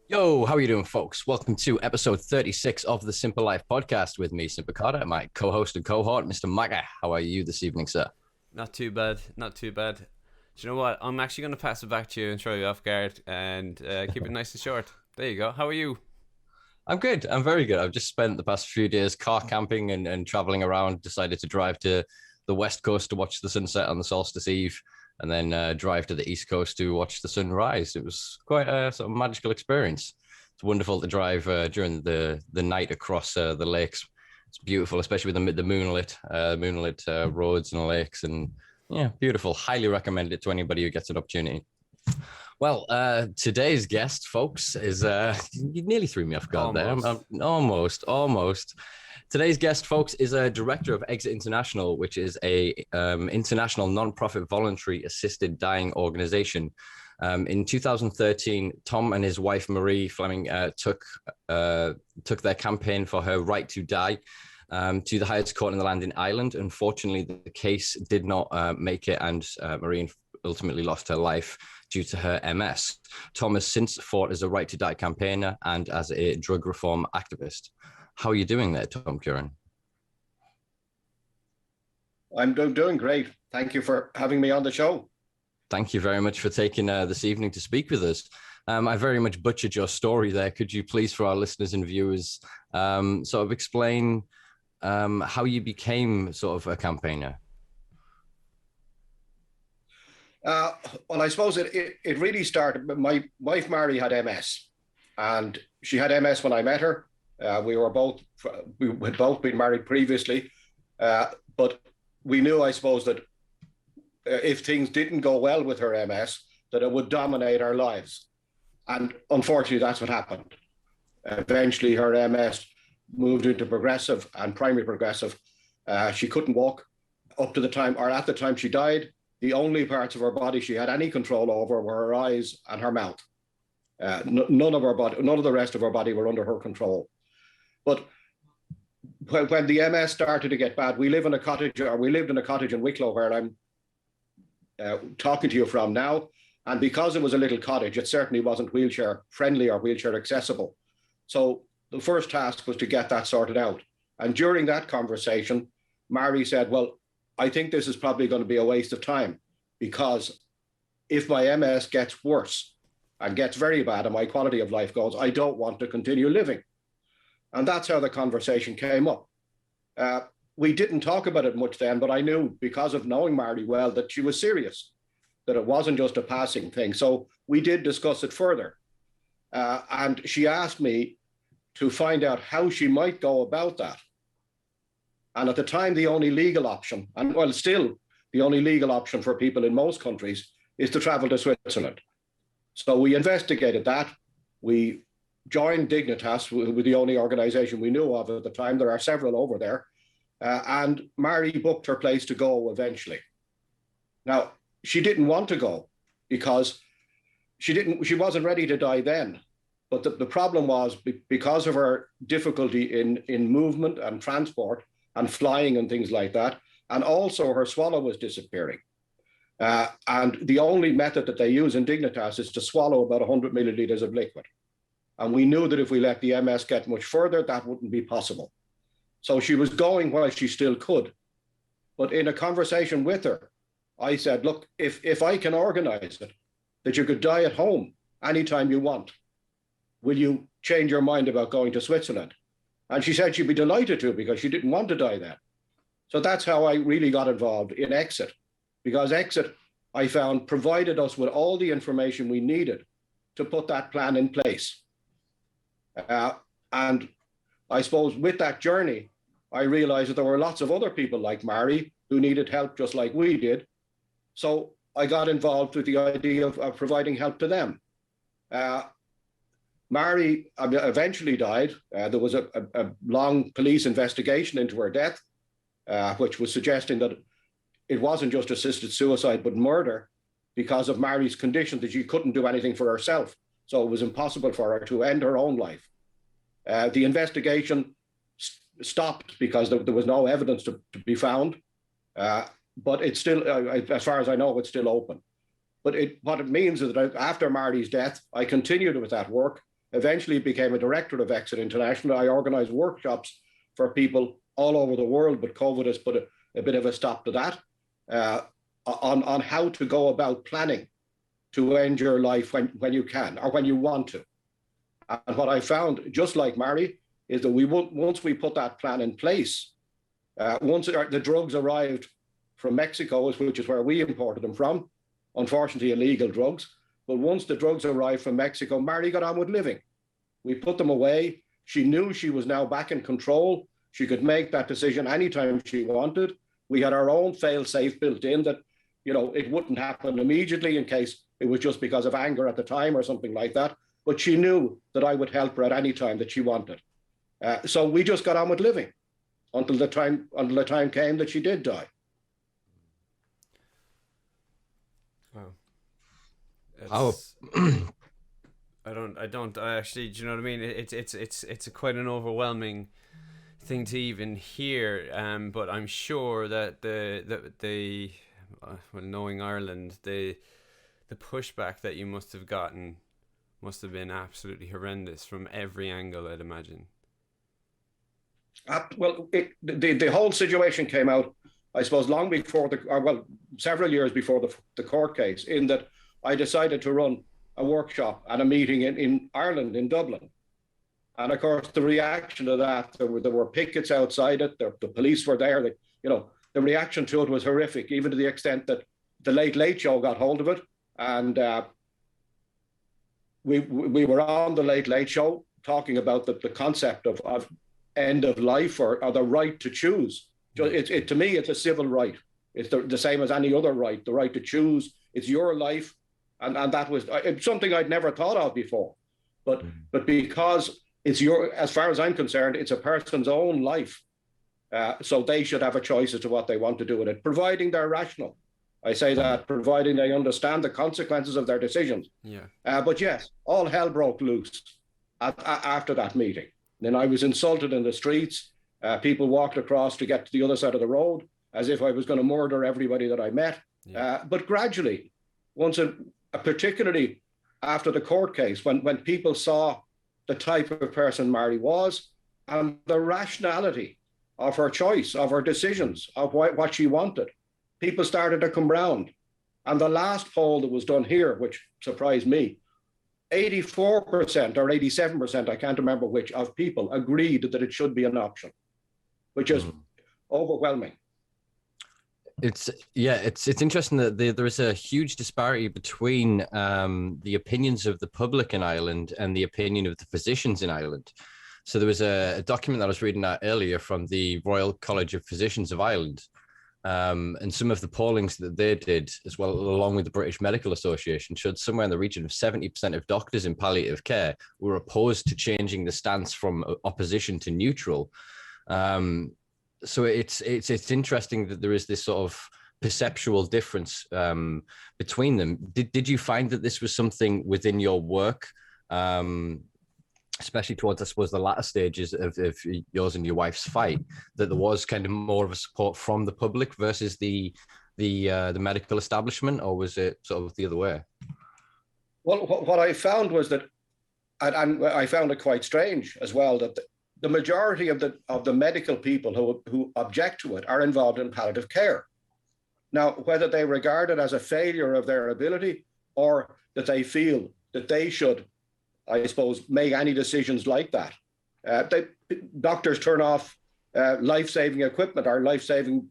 Yo, how are you doing, folks? Welcome to episode 36 of the Simpa Life podcast with me, Simpa Carter, my co-host and cohort, Mr. Micah. How are you this evening, sir? Not too bad, not too bad. Do you know what? I'm actually going to pass it back to you and throw you off guard and keep it nice and short. There you go. How are you? I'm good. I'm very good. I've just spent the past few days car camping and traveling around. Decided to drive to the west coast to watch the sunset on the solstice eve, and then drive to the east coast to watch the sunrise. It was quite a sort of magical experience. It's wonderful to drive during the night across the lakes. It's beautiful, especially with the moonlit roads and lakes, and yeah, beautiful. Highly recommend it to anybody who gets an opportunity. Well, today's guest, folks, is you nearly threw me off guard there. Almost. Almost. Today's guest, folks, is a director of Exit International, which is a international non-profit voluntary assisted dying organization. In 2013, Tom and his wife Marie Fleming took their campaign for her right to die to the highest court in the land in Ireland. Unfortunately, the case did not make it, and Marie ultimately lost her life due to her MS. Tom has since fought as a right to die campaigner and as a drug reform activist. How are you doing there, Tom Curran? I'm doing great. Thank you for having me on the show. Thank you very much for taking this evening to speak with us. I very much butchered your story there. Could you please, for our listeners and viewers, sort of explain how you became sort of a campaigner? Well, I suppose it really started. My wife Mary had MS, and she had MS when I met her. We had both been married previously, but we knew, I suppose, that if things didn't go well with her MS, that it would dominate our lives. And unfortunately, that's what happened. Eventually, her MS moved into progressive and primary progressive. She couldn't walk up to the time, or at the time she died. The only parts of her body she had any control over were her eyes and her mouth. None of the rest of her body were under her control. But when the MS started to get bad, we lived in a cottage in Wicklow, where I'm talking to you from now. And because it was a little cottage, it certainly wasn't wheelchair friendly or wheelchair accessible. So the first task was to get that sorted out. And during that conversation, Mary said, well, I think this is probably going to be a waste of time, because if my MS gets worse and gets very bad and my quality of life goes, I don't want to continue living. And that's how the conversation came up. We didn't talk about it much then, but I knew, because of knowing Mary well, that she was serious, that it wasn't just a passing thing. So we did discuss it further. And she asked me to find out how she might go about that. And at the time, the only legal option, and well, still the only legal option for people in most countries, is to travel to Switzerland. So we investigated that. We joined Dignitas, with the only organization we knew of at the time. There are several over there. And Mary booked her place to go eventually. Now, she didn't want to go because she wasn't ready to die then. But the problem was, because of her difficulty in movement and transport and flying and things like that, and also her swallow was disappearing. And the only method that they use in Dignitas is to swallow about 100 milliliters of liquid. And we knew that if we let the MS get much further, that wouldn't be possible. So she was going while she still could. But in a conversation with her, I said, look, if I can organize it, that you could die at home anytime you want, will you change your mind about going to Switzerland? And she said she'd be delighted to, because she didn't want to die then. So that's how I really got involved in Exit, because Exit, I found, provided us with all the information we needed to put that plan in place. And I suppose with that journey, I realized that there were lots of other people like Mary who needed help just like we did. So I got involved with the idea of providing help to them. Mary eventually died. There was a long police investigation into her death, which was suggesting that it wasn't just assisted suicide, but murder, because of Mary's condition, that she couldn't do anything for herself. So it was impossible for her to end her own life. The investigation stopped because there was no evidence to be found. But it's still, as far as I know, it's still open. But what it means is that after Mary's death, I continued with that work. eventually became a director of Exit International. I organized workshops for people all over the world, but COVID has put a bit of a stop to that, on how to go about planning to end your life when you can or when you want to. And what I found, just like Mary, is that once we put that plan in place, once the drugs arrived from Mexico, which is where we imported them from, unfortunately illegal drugs, but once the drugs arrived from Mexico, Mary got on with living. We put them away. She knew she was now back in control. She could make that decision anytime she wanted. We had our own fail-safe built in that, it wouldn't happen immediately in case it was just because of anger at the time or something like that. But she knew that I would help her at any time that she wanted. So we just got on with living until the time came that she did die. Wow. I actually, do you know what I mean? It's quite an overwhelming thing to even hear. But I'm sure that knowing Ireland, the pushback that you must have gotten must have been absolutely horrendous from every angle, I'd imagine. Well, the whole situation came out, I suppose, long before several years before the court case, in that I decided to run a workshop and a meeting in Ireland, in Dublin. And of course, the reaction to that, there were pickets outside it, the police were there. The reaction to it was horrific, even to the extent that the Late Late Show got hold of it. And we were on the Late Late Show talking about the concept of end of life or the right to choose. To me, it's a civil right. It's the same as any other right, the right to choose. It's your life. And that was something I'd never thought of before. But because it's as far as I'm concerned, it's a person's own life. So they should have a choice as to what they want to do with it, providing they're rational. I say that, providing they understand the consequences of their decisions. Yeah. But yes, all hell broke loose after that meeting. Then I was insulted in the streets. People walked across to get to the other side of the road as if I was going to murder everybody that I met. Yeah. But gradually, particularly after the court case, when people saw the type of person Mary was and the rationality of her choice, of her decisions, of what she wanted, people started to come round. And the last poll that was done here, which surprised me, 84% or 87%, I can't remember which, of people agreed that it should be an option, which is overwhelming. It's interesting that there is a huge disparity between the opinions of the public in Ireland and the opinion of the physicians in Ireland. So there was a document that I was reading out earlier from the Royal College of Physicians of Ireland, and some of the pollings that they did, as well along with the British Medical Association, showed somewhere in the region of 70% of doctors in palliative care were opposed to changing the stance from opposition to neutral. So it's interesting that there is this sort of perceptual difference between them. Did you find that this was something within your work, especially towards, I suppose, the latter stages of yours and your wife's fight, that there was kind of more of a support from the public versus the medical establishment, or was it sort of the other way? Well, what I found was that, and I found it quite strange as well, that the majority of the medical people who object to it are involved in palliative care. Now, whether they regard it as a failure of their ability or that they feel that they should, I suppose, make any decisions like that. Doctors turn off life-saving equipment or life-saving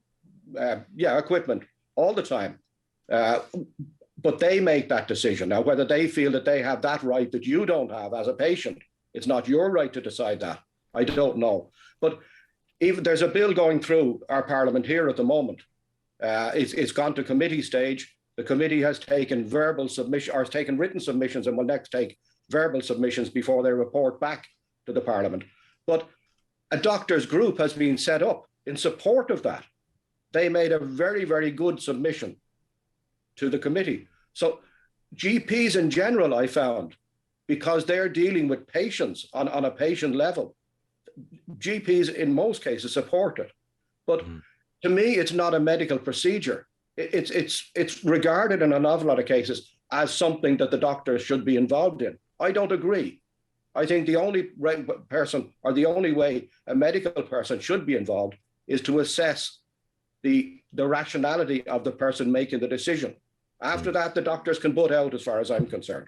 equipment all the time. But they make that decision. Now, whether they feel that they have that right that you don't have as a patient, it's not your right to decide that. I don't know. But even there's a bill going through our parliament here at the moment. It's gone to committee stage. The committee has taken written submissions and will next take verbal submissions before they report back to the parliament. But a doctors' group has been set up in support of that. They made a very, very good submission to the committee. So GPs in general, I found, because they're dealing with patients on a patient level, GPs in most cases support it. But to me, it's not a medical procedure. It's regarded in an awful lot of cases as something that the doctors should be involved in. I don't agree. I think the only person, or the only way a medical person should be involved, is to assess the rationality of the person making the decision. After that, the doctors can butt out, as far as I'm concerned.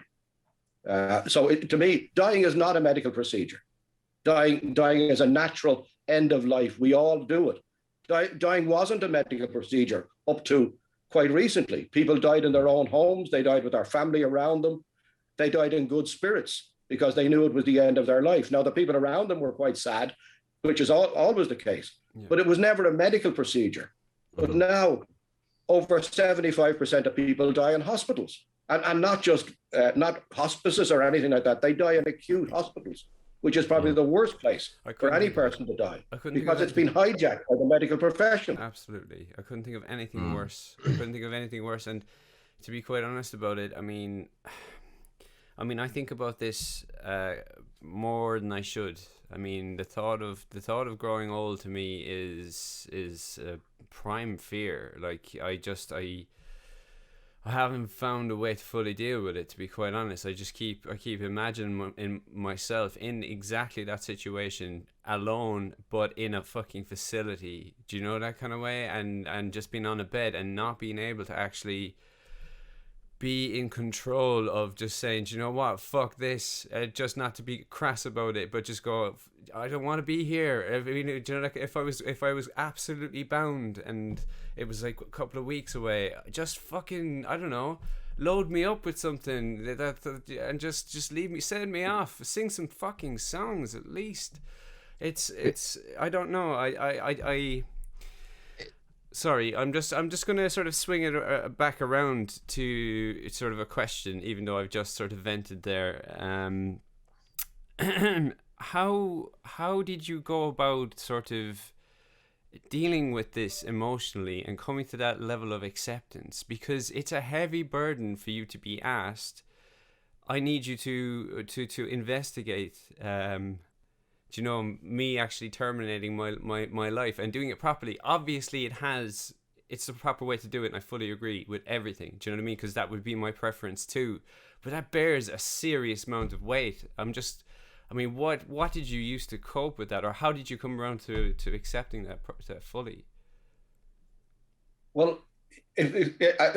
To me, dying is not a medical procedure. Dying is a natural end of life. We all do it. Dying wasn't a medical procedure up to quite recently. People died in their own homes. They died with their family around them. They died in good spirits because they knew it was the end of their life. Now, the people around them were quite sad, which is always the case, but it was never a medical procedure. But now, over 75% of people die in hospitals, and not just not hospices or anything like that. They die in acute hospitals, which is probably the worst place for any person to die, because it's been hijacked by the medical profession. Absolutely. I couldn't think of anything worse. I couldn't think of anything worse. And to be quite honest about it, I mean, I think about this more than I should. I mean, the thought of growing old to me is a prime fear. Like, I haven't found a way to fully deal with it, to be quite honest. I keep imagining myself in exactly that situation, alone, but in a fucking facility. Do you know, that kind of way? And just being on a bed and not being able to actually be in control of just saying, do you know what, fuck this, just not to be crass about it, but just go, I don't want to be here. I mean, do you know, like, if I was absolutely bound and it was like a couple of weeks away, just fucking, I don't know, load me up with something that and just leave me, send me off, sing some fucking songs at least. It's I don't know, I sorry, I'm just going to sort of swing it back around to sort of a question, even though I've just sort of vented there. How did you go about sort of dealing with this emotionally and coming to that level of acceptance? Because it's a heavy burden for you to be asked, I need you to investigate you know, me actually terminating my life and doing it properly. Obviously it's the proper way to do it, and I fully agree with everything. Do you know what I mean? Because that would be my preference too. But that bears a serious amount of weight. What did you use to cope with that, or how did you come around to accepting that fully? Well,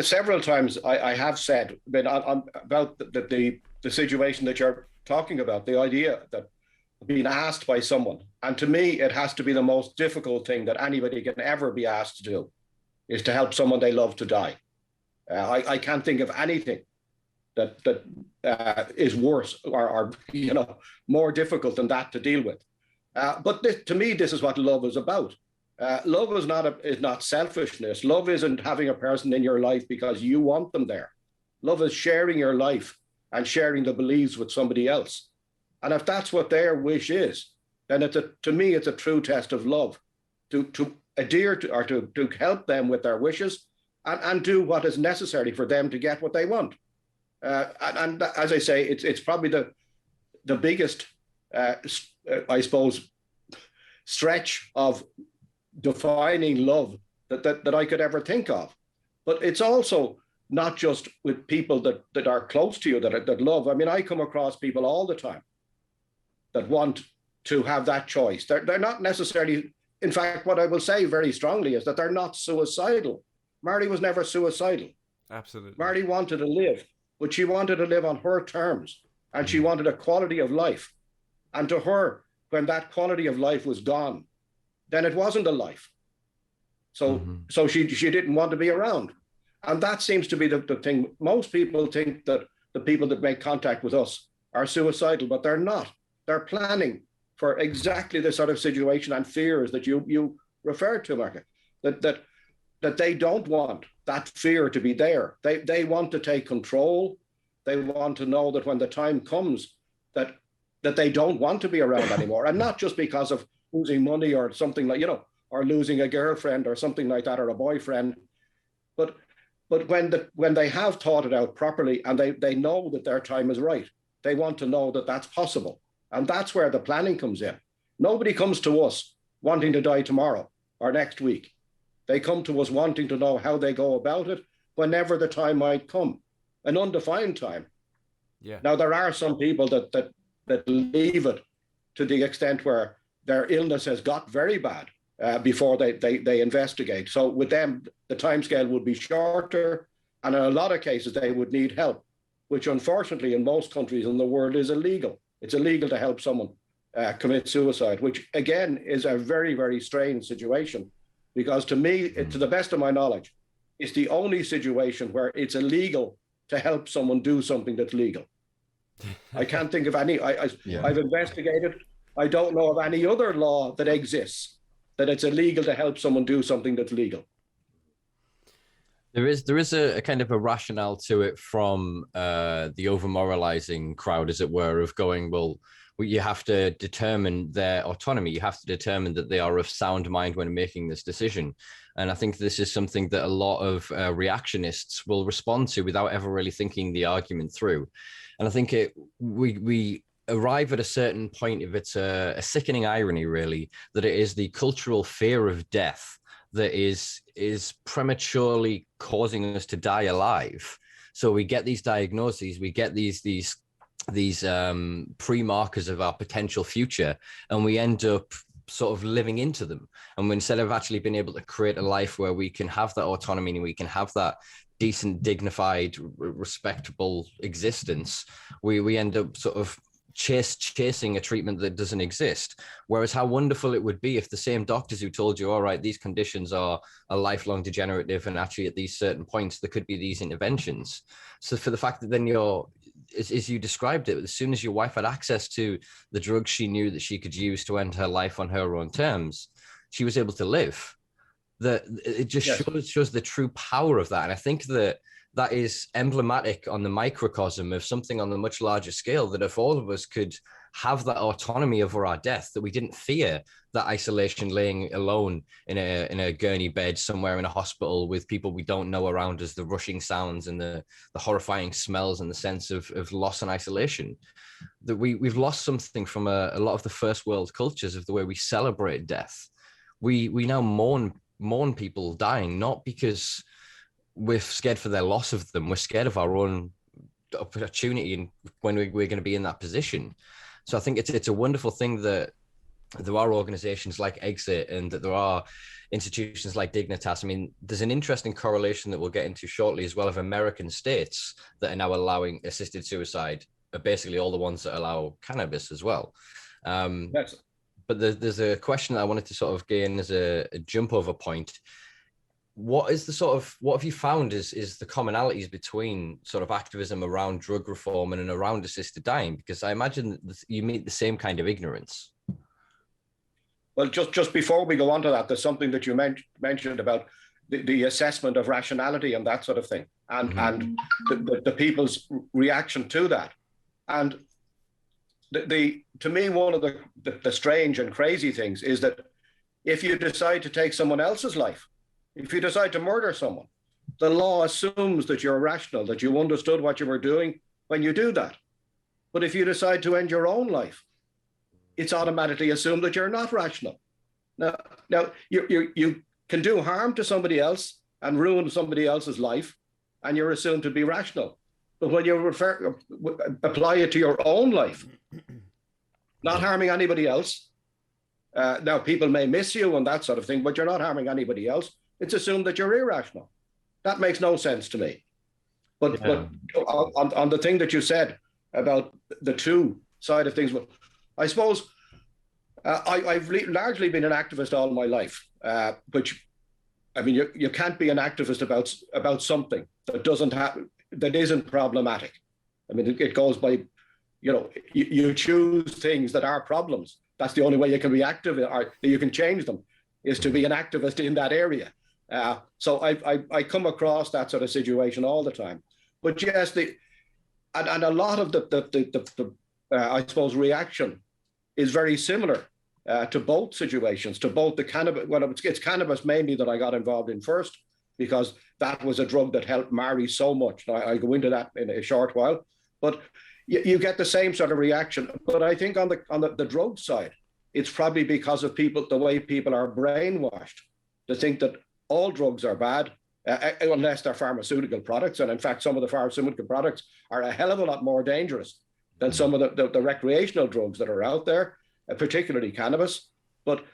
several times I have said, about the situation that you're talking about, the idea that being asked by someone, and to me it has to be the most difficult thing that anybody can ever be asked to do, is to help someone they love to die. I can't think of anything that is worse or you know, more difficult than that to deal with. But to me, this is what love is about. Love is not selfishness. Love isn't having a person in your life because you want them there. Love is sharing your life and sharing the beliefs with somebody else. And if that's what their wish is, then to me, it's a true test of love, to adhere to, or to help them with their wishes and do what is necessary for them to get what they want. And as I say, it's probably the biggest, I suppose, stretch of defining love that I could ever think of. But it's also not just with people that are close to you that love. I mean, I come across people all the time that want to have that choice. They're not necessarily, in fact, what I will say very strongly is that they're not suicidal. Marty was never suicidal. Absolutely. Marty wanted to live, but she wanted to live on her terms, and she wanted a quality of life. And to her, when that quality of life was gone, then it wasn't a life. So she didn't want to be around. And that seems to be the thing. Most people think that the people that make contact with us are suicidal, but they're not. They're planning for exactly the sort of situation and fears that you referred to, Mark, that they don't want that fear to be there. They want to take control. They want to know that when the time comes that they don't want to be around anymore, and not just because of losing money or something like, you know, or losing a girlfriend or something like that, or a boyfriend, but when they have thought it out properly and they know that their time is right, they want to know that that's possible. And that's where the planning comes in. Nobody comes to us wanting to die tomorrow or next week. They come to us wanting to know how they go about it whenever the time might come, an undefined time. Yeah. Now, there are some people that that leave it to the extent where their illness has got very bad before they investigate. So with them, the timescale would be shorter, and in a lot of cases, they would need help, which unfortunately in most countries in the world is illegal. It's illegal to help someone commit suicide, which again is a very, very strange situation, because to me, to the best of my knowledge, it's the only situation where it's illegal to help someone do something that's legal. I can't think of any. I've investigated. I don't know of any other law that exists that it's illegal to help someone do something that's legal. There is a kind of a rationale to it from the over-moralizing crowd, as it were, of going, well, you have to determine their autonomy. You have to determine that they are of sound mind when making this decision. And I think this is something that a lot of reactionists will respond to without ever really thinking the argument through. And I think we arrive at a certain point of it's a sickening irony, really, that it is the cultural fear of death that is prematurely causing us to die alive. So we get these diagnoses, we get these pre-markers of our potential future, and we end up sort of living into them. And instead of actually being able to create a life where we can have that autonomy and we can have that decent, dignified, respectable existence, we end up sort of chasing a treatment that doesn't exist. Whereas how wonderful it would be if the same doctors who told you, all right, these conditions are lifelong degenerative, and actually at these certain points there could be these interventions. So for the fact that then as you described it, as soon as your wife had access to the drugs she knew that she could use to end her life on her own terms, she was able to live. That it just shows the true power of that. And I think that is emblematic on the microcosm of something on the much larger scale, that if all of us could have that autonomy over our death, that we didn't fear that isolation, laying alone in a gurney bed somewhere in a hospital with people we don't know around us, the rushing sounds and the horrifying smells and the sense of loss and isolation, that we've lost something from a lot of the first world cultures of the way we celebrate death. We now mourn people dying, not because we're scared for their loss of them. We're scared of our own opportunity and when we're going to be in that position. So I think it's a wonderful thing that there are organizations like Exit and that there are institutions like Dignitas. I mean, there's an interesting correlation that we'll get into shortly as well of American states that are now allowing assisted suicide, basically all the ones that allow cannabis as well. Yes. But there's a question that I wanted to sort of gain as a jump over point. What have you found is the commonalities between sort of activism around drug reform and around assisted dying? Because I imagine that you meet the same kind of ignorance. Well, just before we go on to that, there's something that you mentioned about the assessment of rationality and that sort of thing, and the people's reaction to that. And to me, one of the strange and crazy things is that if you decide to take someone else's life, if you decide to murder someone, the law assumes that you're rational, that you understood what you were doing when you do that. But if you decide to end your own life, it's automatically assumed that you're not rational. Now you can do harm to somebody else and ruin somebody else's life, and you're assumed to be rational. But when you apply it to your own life, not harming anybody else, now people may miss you and that sort of thing, but you're not harming anybody else. It's assumed that you're irrational. That makes no sense to me. But on the thing that you said about the two side of things, I suppose I've largely been an activist all my life, which, I mean, you can't be an activist about something that isn't problematic. I mean, it goes by, you choose things that are problems. That's the only way you can be active, or you can change them, is to be an activist in that area. So I come across that sort of situation all the time. But yes, and a lot of the I suppose reaction is very similar to both situations, to both the cannabis. Well, it's cannabis mainly that I got involved in first, because that was a drug that helped Mary so much. Now, I'll go into that in a short while, but you get the same sort of reaction. But I think on the drug side, it's probably because of the way people are brainwashed to think that all drugs are bad, unless they're pharmaceutical products. And in fact, some of the pharmaceutical products are a hell of a lot more dangerous than some of the recreational drugs that are out there, particularly cannabis. But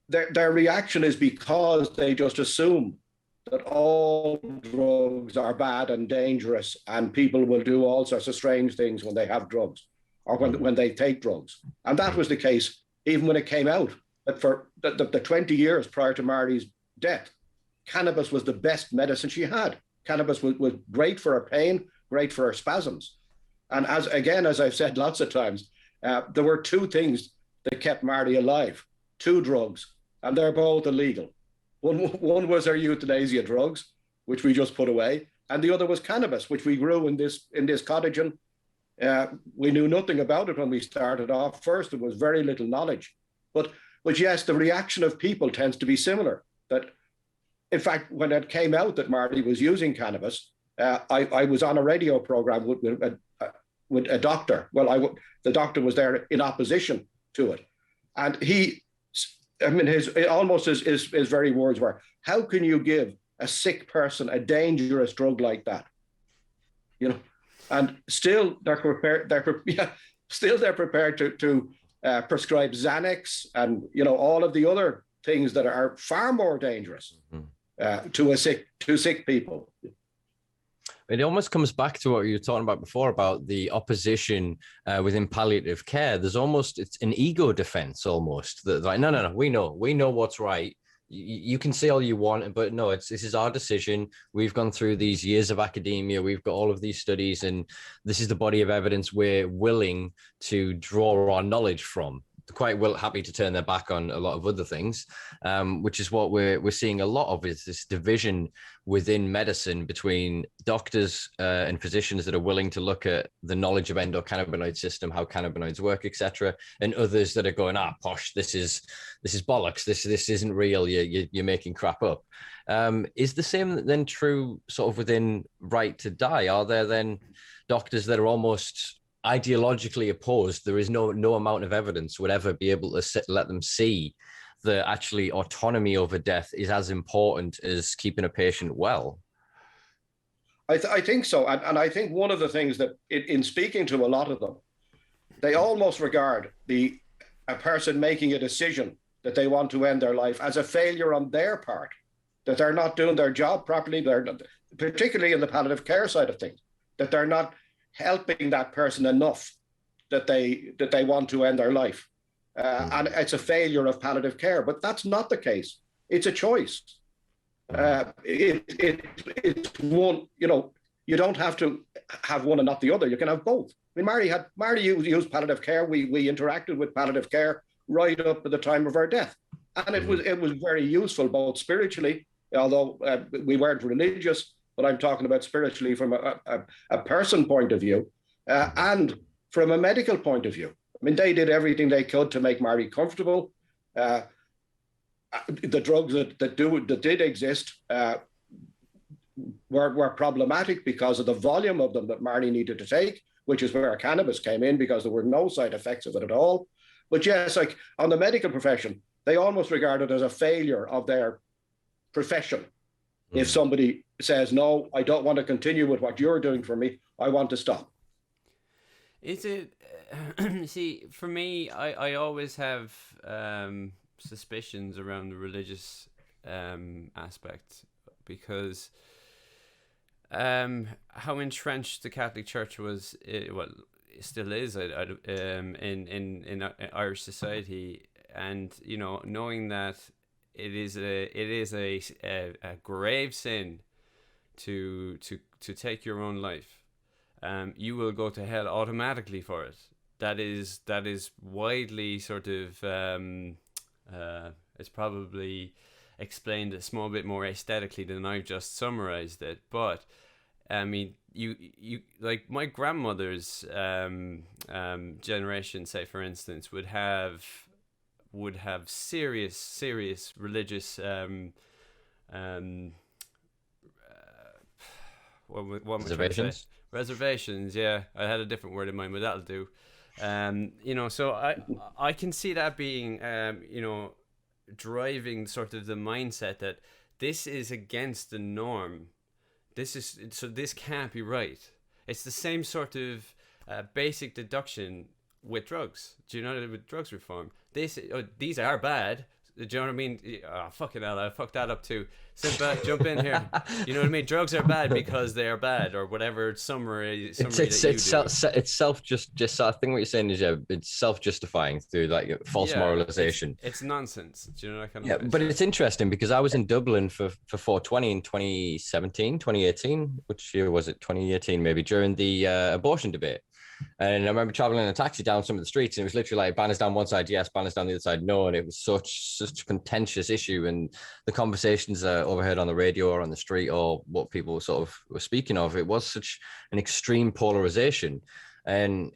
their reaction is because they just assume that all drugs are bad and dangerous, and people will do all sorts of strange things when they have drugs or when they take drugs. And that was the case even when it came out, that for the 20 years prior to Marty's death, cannabis was the best medicine she had. Cannabis was great for her pain, great for her spasms. And as I've said lots of times, there were two things that kept Marty alive, two drugs, and they're both illegal. One was our euthanasia drugs, which we just put away, and the other was cannabis, which we grew in this cottage. And we knew nothing about it when we started off. First, there was very little knowledge, but yes, the reaction of people tends to be similar. That, in fact, when it came out that Marty was using cannabis, I was on a radio program with a doctor. Well, the doctor was there in opposition to it, and his very words were, "How can you give a sick person a dangerous drug like that?" You know, and still they're prepared. Still they're prepared to prescribe Xanax and all of the other things that are far more dangerous to sick people. It almost comes back to what you were talking about before about the opposition within palliative care. It's an ego defense almost. That like, no, we know what's right. You can say all you want, but no, this is our decision. We've gone through these years of academia. We've got all of these studies, and this is the body of evidence we're willing to draw our knowledge from. Quite happy to turn their back on a lot of other things, which is what we're seeing a lot of, is this division within medicine between doctors and physicians that are willing to look at the knowledge of endocannabinoid system, how cannabinoids work, etc., and others that are going, posh, this is bollocks, this isn't real, you're making crap up. Is the same then true sort of within right to die? Are there then doctors that are almost ideologically opposed? There is no amount of evidence would ever be able to let them see that actually autonomy over death is as important as keeping a patient well? I think so. And I think one of the things that in speaking to a lot of them, they almost regard a person making a decision that they want to end their life as a failure on their part, that they're not doing their job properly. They're not, particularly in the palliative care side of things, that they're not helping that person enough that they want to end their life. And it's a failure of palliative care, but that's not the case. It's a choice. It's one, you don't have to have one and not the other. You can have both. I mean, Marty used palliative care. We interacted with palliative care right up to the time of her death. And it was very useful, both spiritually, although we weren't religious, but I'm talking about spiritually from a person point of view, and from a medical point of view. I mean, they did everything they could to make Marty comfortable. The drugs that did exist were problematic because of the volume of them that Marty needed to take, which is where cannabis came in, because there were no side effects of it at all. But yes, like on the medical profession, they almost regard it as a failure of their profession. If somebody says, no, I don't want to continue with what you're doing for me, I want to stop. Is it, see, for me, I always have suspicions around the religious aspect, because how entrenched the Catholic Church was, it still is in Irish society, and knowing that it is a grave sin to take your own life. You will go to hell automatically for it. That is widely sort of it's probably explained a small bit more aesthetically than I've just summarized it. But I mean, you like my grandmother's generation, say for instance, would have serious religious reservations. Yeah, I had a different word in mind, but that'll do. So I can see that being driving sort of the mindset that this is against the norm. This can't be right. It's the same sort of basic deduction with drugs. Do you know, with drugs reform, they say, oh, these are bad. Do you know what I mean? Oh, fucking hell, I fucked that up too. Simpa, jump in here. You know what I mean? Drugs are bad because they are bad, or whatever summary that you do. It's just I think what you're saying is it's self-justifying through like false moralization. It's nonsense. Do you know that kind of? Yeah, but it's interesting because I was in Dublin for 420 in 2018. Which year was it? 2018 maybe, during the abortion debate. And I remember traveling in a taxi down some of the streets, and it was literally like banners down one side, yes, banners down the other side, no. And it was such a contentious issue. And the conversations overheard on the radio or on the street, or what people sort of were speaking of, it was such an extreme polarization. And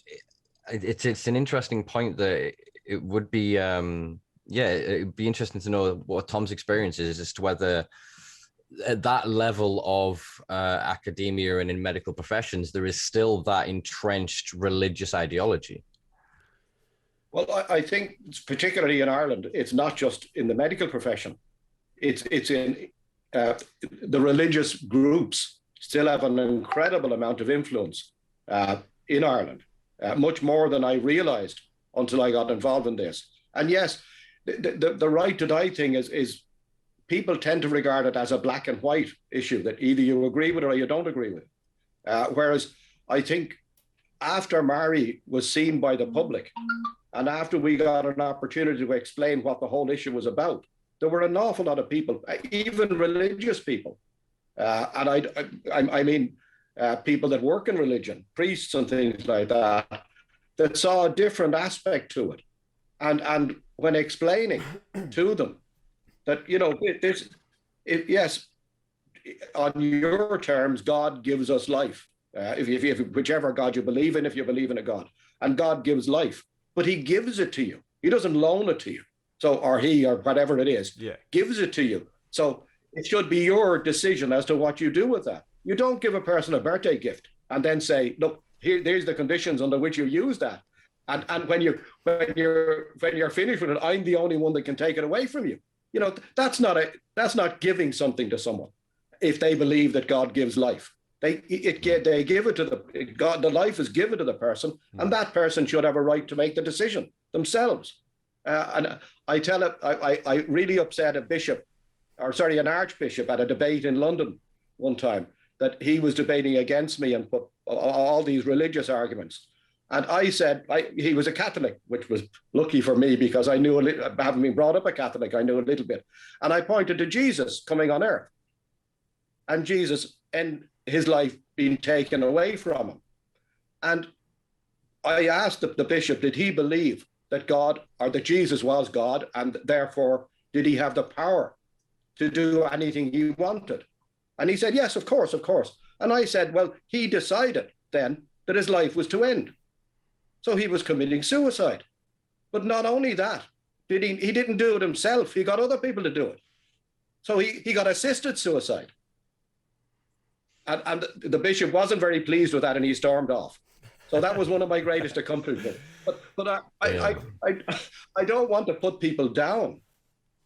it's an interesting point that it would be, it'd be interesting to know what Tom's experience is as to whether at that level of academia and in medical professions, there is still that entrenched religious ideology. Well, I think particularly in Ireland, it's not just in the medical profession. It's in the religious groups still have an incredible amount of influence in Ireland, much more than I realized until I got involved in this. And yes, the right to die thing is people tend to regard it as a black and white issue that either you agree with or you don't agree with. Whereas I think after Mary was seen by the public and after we got an opportunity to explain what the whole issue was about, there were an awful lot of people, even religious people. And I mean, people that work in religion, priests and things like that, that saw a different aspect to it. And when explaining to them, that, you know, yes, on your terms, God gives us life. If whichever God you believe in, if you believe in a God, and God gives life, but he gives it to you. He doesn't loan it to you. So, or he, or whatever it is, gives it to you. So it should be your decision as to what you do with that. You don't give a person a birthday gift and then say, look, there's the conditions under which you use that. And when you're finished with it, I'm the only one that can take it away from you. You know, that's not giving something to someone if they believe that God gives life. They give it to God. The life is given to the person, and that person should have a right to make the decision themselves. And I tell it, I really upset an archbishop at a debate in London one time, that he was debating against me and put all these religious arguments. And I said, he was a Catholic, which was lucky for me because I knew having been brought up a Catholic, I knew a little bit. And I pointed to Jesus coming on earth and Jesus and his life being taken away from him. And I asked the bishop, did he believe that God, or that Jesus was God, and therefore did he have the power to do anything he wanted? And he said, yes, of course. And I said, well, he decided then that his life was to end. So he was committing suicide. But not only that, he didn't do it himself. He got other people to do it. So he got assisted suicide. And the bishop wasn't very pleased with that, and he stormed off. So that was one of my greatest accomplishments. But I don't want to put people down.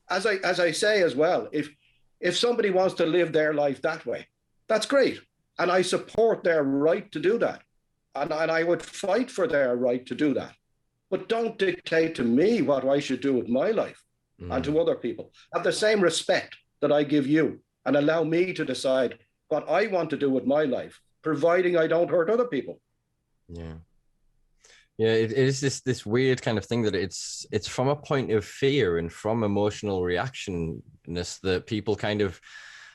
As I say as well, if somebody wants to live their life that way, that's great. And I support their right to do that. And I would fight for their right to do that. But don't dictate to me what I should do with my life and to other people. Have the same respect that I give you and allow me to decide what I want to do with my life, providing I don't hurt other people. Yeah. Yeah, it is this weird kind of thing that it's from a point of fear and from emotional reactionness that people kind of,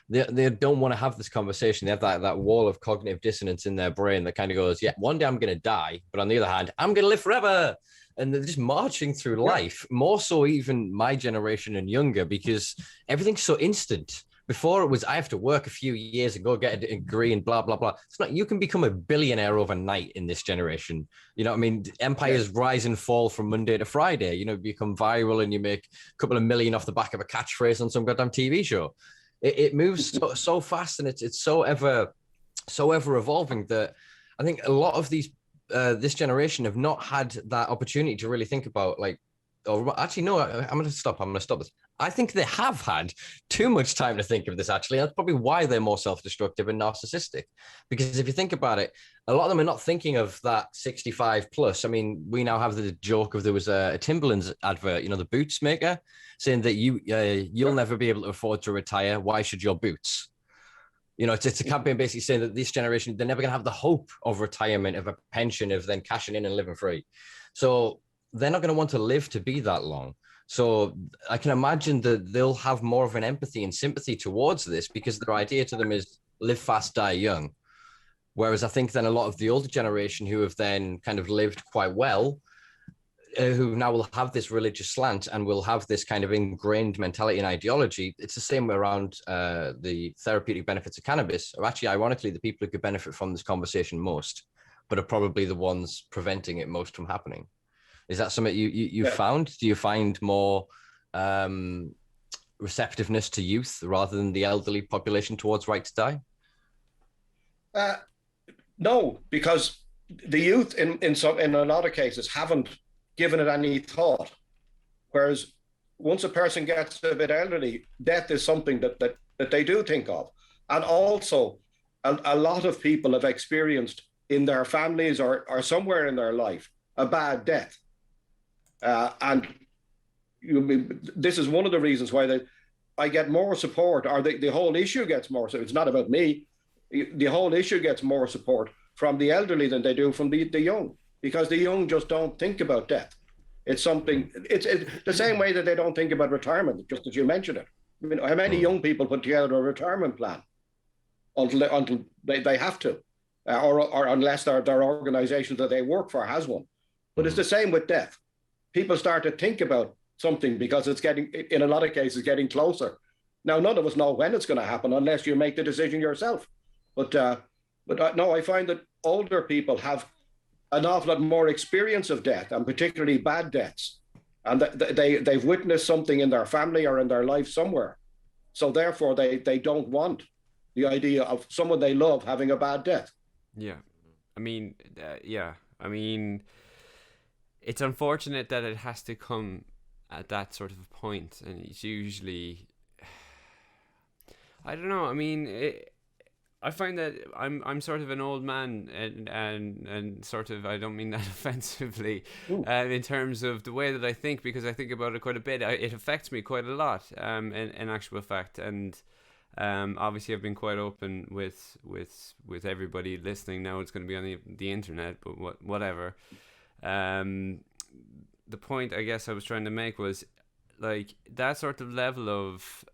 they don't want to have this conversation. They have that wall of cognitive dissonance in their brain that kind of goes, yeah, one day I'm going to die, but on the other hand, I'm going to live forever. And they're just marching through life, more so even my generation and younger, because everything's so instant. Before it was, I have to work a few years and go get a degree and blah, blah, blah. It's not, you can become a billionaire overnight in this generation. You know what I mean? Empires rise and fall from Monday to Friday. You know, become viral and you make a couple of million off the back of a catchphrase on some goddamn TV show. It moves so fast, and it's so ever evolving that I think a lot of these this generation have not had that opportunity to really think about, like, or actually, no, I'm going to stop. I'm going to stop this. I think they have had too much time to think of this, actually. That's probably why they're more self-destructive and narcissistic. Because if you think about it, a lot of them are not thinking of that 65 plus. I mean, we now have the joke of there was a Timberlands advert, you know, the boots maker, saying that you'll never be able to afford to retire. Why should your boots? You know, it's a campaign basically saying that this generation, they're never going to have the hope of retirement, of a pension, of then cashing in and living free. So they're not going to want to live to be that long. So I can imagine that they'll have more of an empathy and sympathy towards this because their idea to them is live fast, die young. Whereas I think then a lot of the older generation who have then kind of lived quite well, who now will have this religious slant and will have this kind of ingrained mentality and ideology. It's the same around the therapeutic benefits of cannabis, or actually, ironically, the people who could benefit from this conversation most, but are probably the ones preventing it most from happening. Is that something you found? Do you find more receptiveness to youth rather than the elderly population towards right to die? No, because the youth in a lot of cases haven't given it any thought. Whereas once a person gets a bit elderly, death is something that they do think of. And also, a lot of people have experienced in their families or somewhere in their life a bad death. And this is one of the reasons why I get more support, or the whole issue gets more. So it's not about me. The whole issue gets more support from the elderly than they do from the young, because the young just don't think about death. It's something. It's the same way that they don't think about retirement, just as you mentioned it. I mean, how many young people put together a retirement plan until they have to, or unless their organization that they work for has one. But it's the same with death. People start to think about something because it's getting, in a lot of cases, getting closer. Now, none of us know when it's going to happen unless you make the decision yourself. But no, I find that older people have an awful lot more experience of death, and particularly bad deaths. And they've witnessed something in their family or in their life somewhere. So therefore, they don't want the idea of someone they love having a bad death. Yeah. I mean, it's unfortunate that it has to come at that sort of point, and it's usually, I don't know. I mean, I find that I'm sort of an old man, and sort of, I don't mean that offensively, in terms of the way that I think, because I think about it quite a bit. It affects me quite a lot, in actual fact, and obviously I've been quite open with everybody listening. Now it's going to be on the internet, but whatever. The point I guess I was trying to make was, like, that sort of level of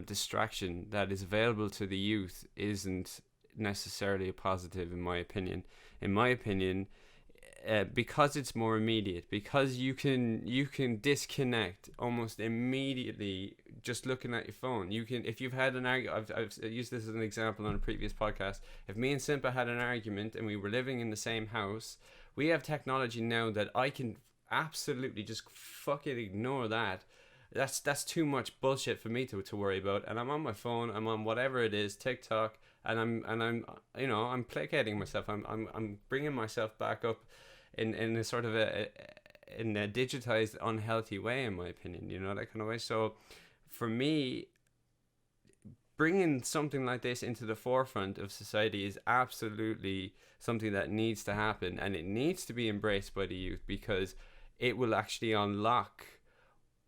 distraction that is available to the youth isn't necessarily a positive, in my opinion. Because it's more immediate, because you can disconnect almost immediately just looking at your phone. You can, if you've had an argument, I've used this as an example on a previous podcast. If me and Simpa had an argument and we were living in the same house, we have technology now that I can absolutely just fucking ignore that. That's too much bullshit for me to worry about. And I'm on my phone, I'm on whatever it is, TikTok, and I'm you know, I'm placating myself. I'm bringing myself back up in a sort of a digitized, unhealthy way, in my opinion. You know, that kind of way. So for me, bringing something like this into the forefront of society is absolutely something that needs to happen, and it needs to be embraced by the youth, because it will actually unlock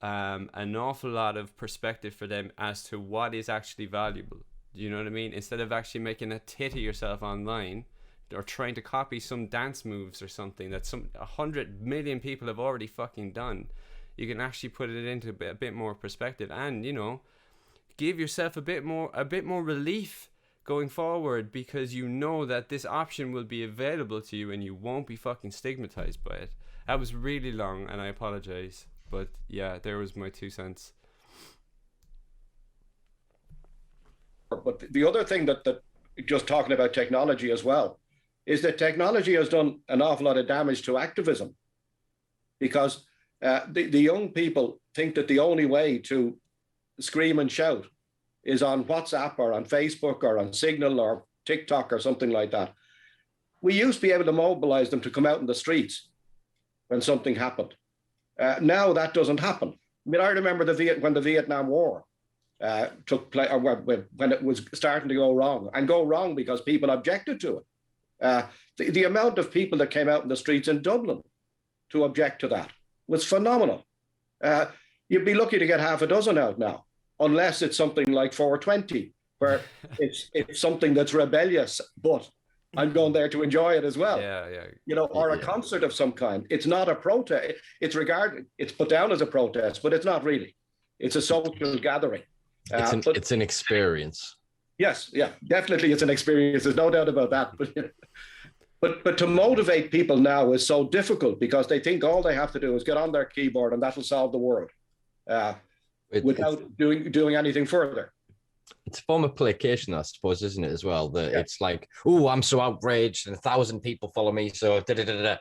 an awful lot of perspective for them as to what is actually valuable. You know what I mean? Instead of actually making a tit of yourself online or trying to copy some dance moves or something that 100 million people have already fucking done, you can actually put it into a bit more perspective, and, you know, give yourself a bit more relief going forward, because you know that this option will be available to you and you won't be fucking stigmatized by it. That was really long, and I apologize, but yeah, there was my 2 cents. But the other thing that just talking about technology as well, is that technology has done an awful lot of damage to activism, because the young people think that the only way to scream and shout is on WhatsApp or on Facebook or on Signal or TikTok or something like that. We used to be able to mobilize them to come out in the streets when something happened. Now that doesn't happen. I mean, I remember when the Vietnam War took place, or when it was starting to go wrong because people objected to it. The amount of people that came out in the streets in Dublin to object to that was phenomenal. You'd be lucky to get half a dozen out now, unless it's something like 420, where it's something that's rebellious, but I'm going there to enjoy it as well. Or a concert of some kind. It's not a protest. It's put down as a protest, but it's not really. It's a social gathering. It's an experience. Yes, yeah, definitely it's an experience. There's no doubt about that. But to motivate people now is so difficult because they think all they have to do is get on their keyboard and that'll solve the world without doing anything further. It's a form of placation, I suppose, isn't it, as well? That it's like, oh, I'm so outraged and 1,000 people follow me. So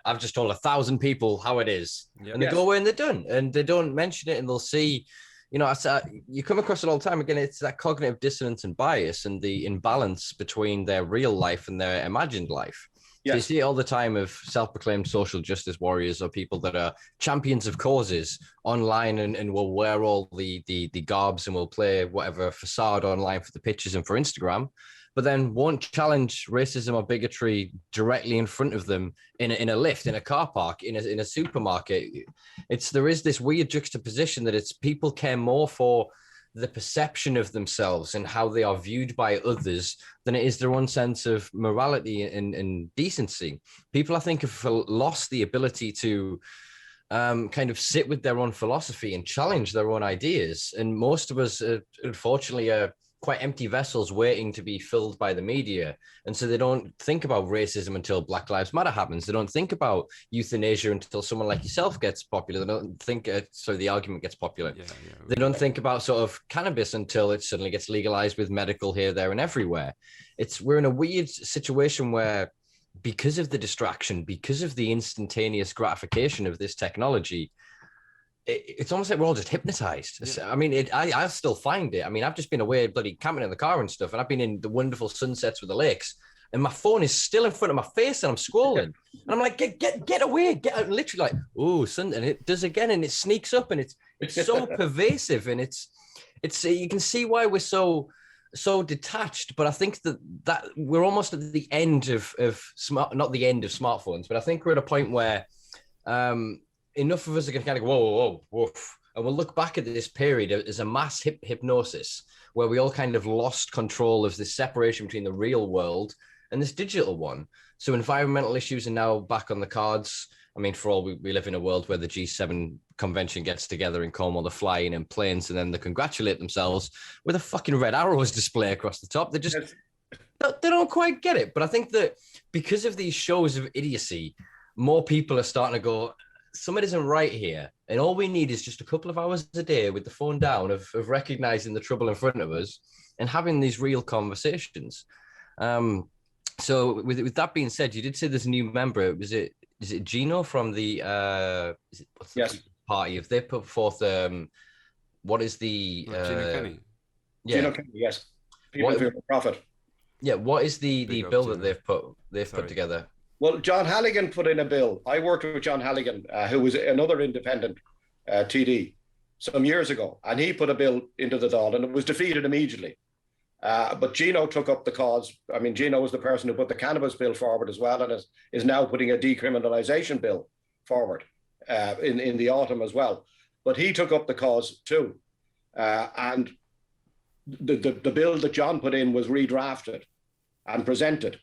I've just told 1,000 people how it is. And they go away and they're done. And they don't mention it and they'll see, you come across it all the time. Again, it's that cognitive dissonance and bias and the imbalance between their real life and their imagined life. So you see it all the time of self-proclaimed social justice warriors or people that are champions of causes online and will wear all the garbs and will play whatever facade online for the pictures and for Instagram, but then won't challenge racism or bigotry directly in front of them in a lift, in a car park, in a supermarket. There is this weird juxtaposition that it's people care more for the perception of themselves and how they are viewed by others than it is their own sense of morality and decency. People, I think, have lost the ability to kind of sit with their own philosophy and challenge their own ideas. And most of us, unfortunately, are quite empty vessels waiting to be filled by the media. And so they don't think about racism until Black Lives Matter happens. They don't think about euthanasia until someone like yourself gets popular. They don't think, the argument gets popular. They don't think about sort of cannabis until it suddenly gets legalized with medical here, there, and everywhere. We're in a weird situation where, because of the distraction, because of the instantaneous gratification of this technology, it's almost like we're all just hypnotized. I mean, I still find it. I mean, I've just been away bloody camping in the car and stuff, and I've been in the wonderful sunsets with the lakes, and my phone is still in front of my face, and I'm scrolling, and I'm like, get away, literally like, oh, sun, and it does again, and it sneaks up, and it's so pervasive, and it's you can see why we're so detached. But I think that we're almost at the end of not the end of smartphones, but I think we're at a point where enough of us are going to kind of go, whoa, woof. And we'll look back at this period as a mass hypnosis where we all kind of lost control of this separation between the real world and this digital one. So environmental issues are now back on the cards. I mean, for all we live in a world where the G7 convention gets together in Cornwall, they're flying in planes, and then they congratulate themselves with a fucking red arrows display across the top. They just, they don't quite get it. But I think that because of these shows of idiocy, more people are starting to go, something isn't right here. And all we need is just a couple of hours a day with the phone down of recognizing the trouble in front of us and having these real conversations. So with that being said, you did say there's a new member. Is it Gino from the party? If they put forth what is the Gino Kenny? Yeah, Gino Kenny, yes. People for profit. Yeah, what is the bill that they've put together? Well, John Halligan put in a bill. I worked with John Halligan, who was another independent TD some years ago, and he put a bill into the Dáil, and it was defeated immediately. But Gino took up the cause. I mean, Gino was the person who put the cannabis bill forward as well, and is now putting a decriminalisation bill forward in the autumn as well. But he took up the cause too. And the bill that John put in was redrafted and presented.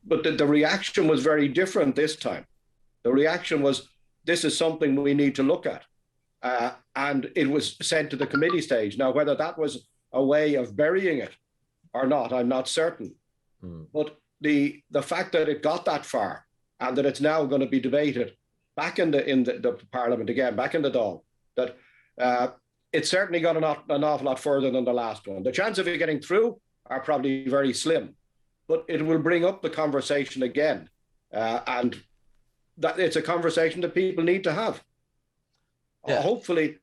But the reaction was very different this time. The reaction was, this is something we need to look at. And it was sent to the committee stage. Now, whether that was a way of burying it or not, I'm not certain. But the fact that it got that far and that it's now going to be debated back in the Parliament again, back in the Dáil, that it's certainly gone an awful lot further than the last one. The chance of it getting through are probably very slim. But it will bring up the conversation again. And that it's a conversation that people need to have. Hopefully,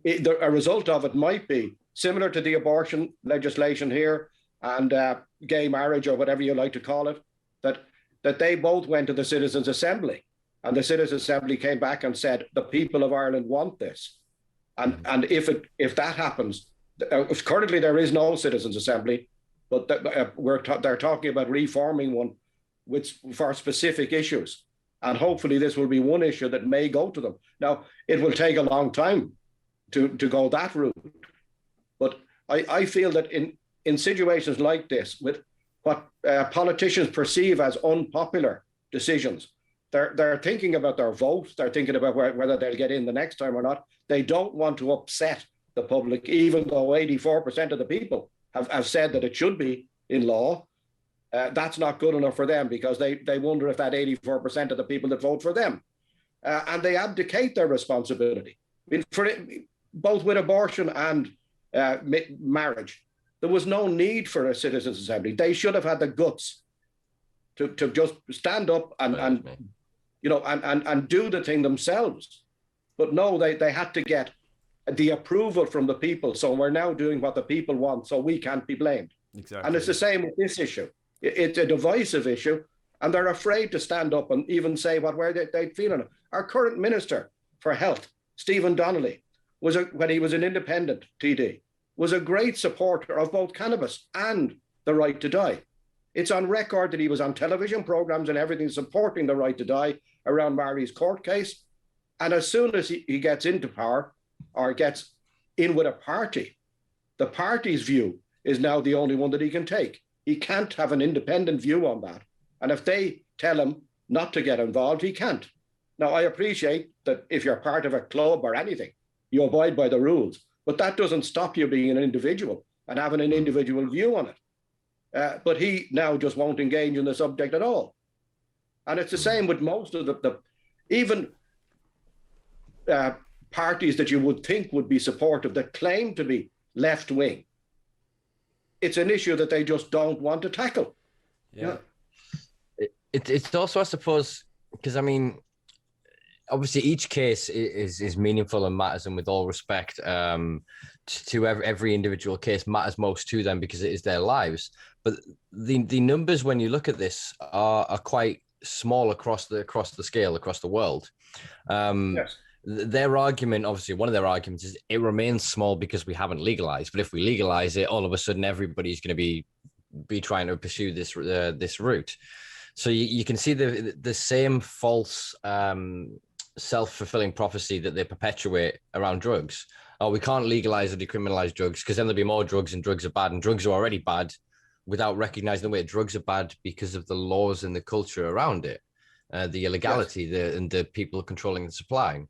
a result of it might be similar to the abortion legislation here and gay marriage, or whatever you like to call it, that they both went to the Citizens' Assembly and the Citizens Assembly came back and said, the people of Ireland want this. And if that happens, currently there is no Citizens Assembly, but they're talking about reforming one for specific issues. And hopefully this will be one issue that may go to them. Now, it will take a long time to go that route. But I feel that in situations like this, with what politicians perceive as unpopular decisions, they're thinking about their vote. They're thinking about whether they'll get in the next time or not. They don't want to upset the public, even though 84% of the people have said that it should be in law. That's not good enough for them, because they wonder if that 84% of the people that vote for them, and they abdicate their responsibility. I mean, both with abortion and marriage, there was no need for a Citizens Assembly. They should have had the guts to just stand up and do the thing themselves. But no, they had to get the approval from the people. So we're now doing what the people want, so we can't be blamed. Exactly. And it's the same with this issue. It's a divisive issue, and they're afraid to stand up and even say where they feel on it. Our current Minister for Health, Stephen Donnelly, when he was an independent TD, was a great supporter of both cannabis and the right to die. It's on record that he was on television programs and everything supporting the right to die around Mary's court case. And as soon as he gets into power or gets in with a party, the party's view is now the only one that he can take. He can't have an independent view on that. And if they tell him not to get involved, he can't. Now, I appreciate that if you're part of a club or anything, you abide by the rules, but that doesn't stop you being an individual and having an individual view on it. But he now just won't engage in the subject at all. And it's the same with most of even parties that you would think would be supportive, that claim to be left-wing. It's an issue that they just don't want to tackle. Yeah. It's also, I suppose, because I mean, obviously each case is meaningful and matters, and with all respect to every individual case matters most to them because it is their lives. But the numbers, when you look at this, are quite small across the scale, across the world. Yes. Their argument, obviously, one of their arguments is it remains small because we haven't legalized. But if we legalize it, all of a sudden everybody's going to be trying to pursue this route. So you can see the same false self-fulfilling prophecy that they perpetuate around drugs. Oh, we can't legalize or decriminalize drugs because then there'll be more drugs, and drugs are bad, and drugs are already bad, without recognizing the way drugs are bad because of the laws and the culture around it, the illegality, yes, and the people controlling the supply.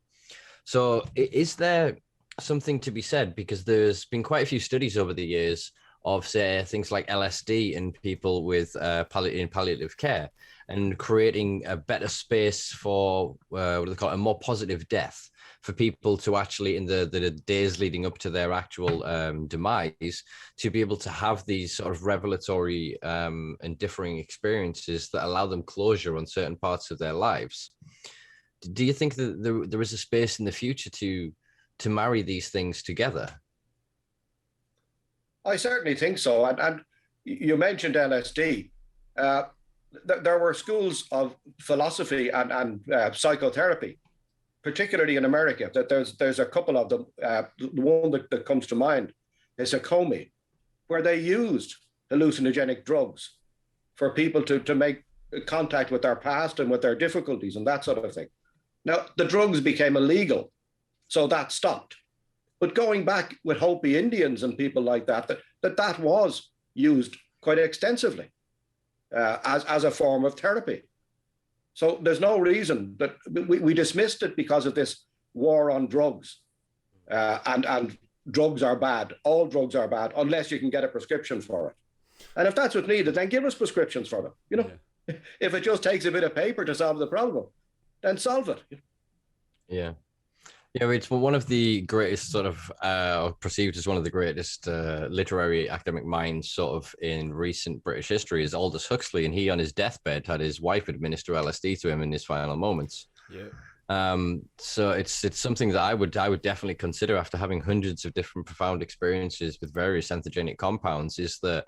So is there something to be said? Because there's been quite a few studies over the years of, say, things like LSD in people with palliative care, and creating a better space for what do they call it, a more positive death for people to actually, in the days leading up to their actual demise, to be able to have these sort of revelatory and differing experiences that allow them closure on certain parts of their lives. Do you think that there is a space in the future to marry these things together? I certainly think so. And you mentioned LSD. There were schools of philosophy and psychotherapy, particularly in America. That there's a couple of them. The one that comes to mind is a Comey, where they used hallucinogenic drugs for people to make contact with their past and with their difficulties and that sort of thing. Now, the drugs became illegal, so that stopped. But going back with Hopi Indians and people like that was used quite extensively as a form of therapy. So there's no reason that we dismissed it because of this war on drugs. And drugs are bad. All drugs are bad unless you can get a prescription for it. And if that's what's needed, then give us prescriptions for them. You know, yeah. If it just takes a bit of paper to solve the problem, then solve it. Yeah. Yeah, it's one of the greatest sort of perceived as one of the greatest literary academic minds sort of in recent British history is Aldous Huxley, and he on his deathbed had his wife administer LSD to him in his final moments. Yeah. So it's something that I would definitely consider after having hundreds of different profound experiences with various entheogenic compounds, is that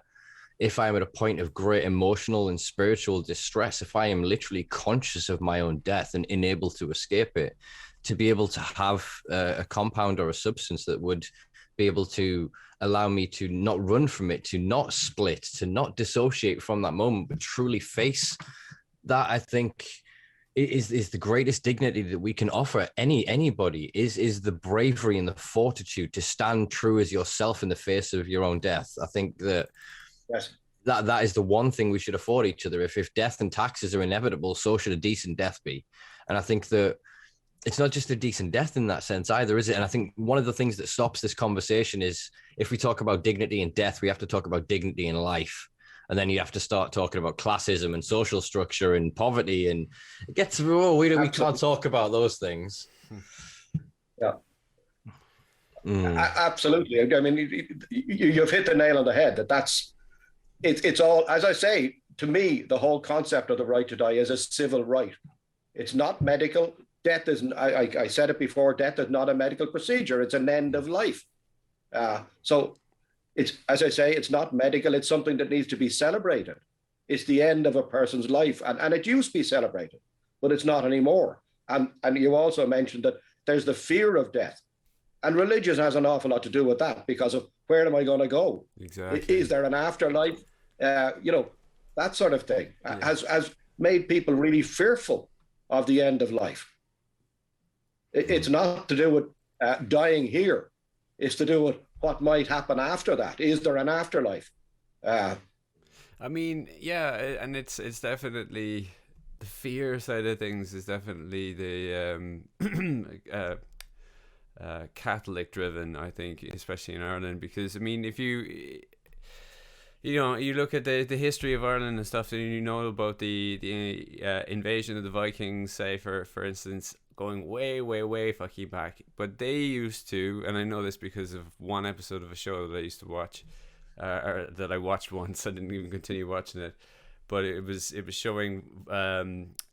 if I am at a point of great emotional and spiritual distress, if I am literally conscious of my own death and unable to escape it, to be able to have a compound or a substance that would be able to allow me to not run from it, to not split, to not dissociate from that moment, but truly face that, I think is the greatest dignity that we can offer anybody, is the bravery and the fortitude to stand true as yourself in the face of your own death. I think that Yes. that is the one thing we should afford each other. If death and taxes are inevitable, so should a decent death be. And I think that it's not just a decent death in that sense either, is it? And I think one of the things that stops this conversation is, if we talk about dignity in death, we have to talk about dignity in life. And then you have to start talking about classism and social structure and poverty. And it gets, we can't talk about those things. Yeah. Absolutely. I mean, you've hit the nail on the head. It's all, as I say, to me, the whole concept of the right to die is a civil right. It's not medical. Death is, I said it before, death is not a medical procedure. It's an end of life. So it's, as I say, it's not medical. It's something that needs to be celebrated. It's the end of a person's life. And it used to be celebrated, but it's not anymore. And you also mentioned that there's the fear of death. And religion has an awful lot to do with that, because of where am I going to go? Exactly. Is there an afterlife? That sort of thing has made people really fearful of the end of life. It's not to do with dying here. It's to do with what might happen after that. Is there an afterlife? I mean, yeah, and it's definitely the fear side of things is definitely the Catholic driven, I think, especially in Ireland, because I mean, if you look at the history of Ireland and stuff, and you know about the invasion of the Vikings, say for instance, going way fucking back. But they used to, and I know this because of one episode of a show that I used to watch, or that I watched once. I didn't even continue watching it, but it was showing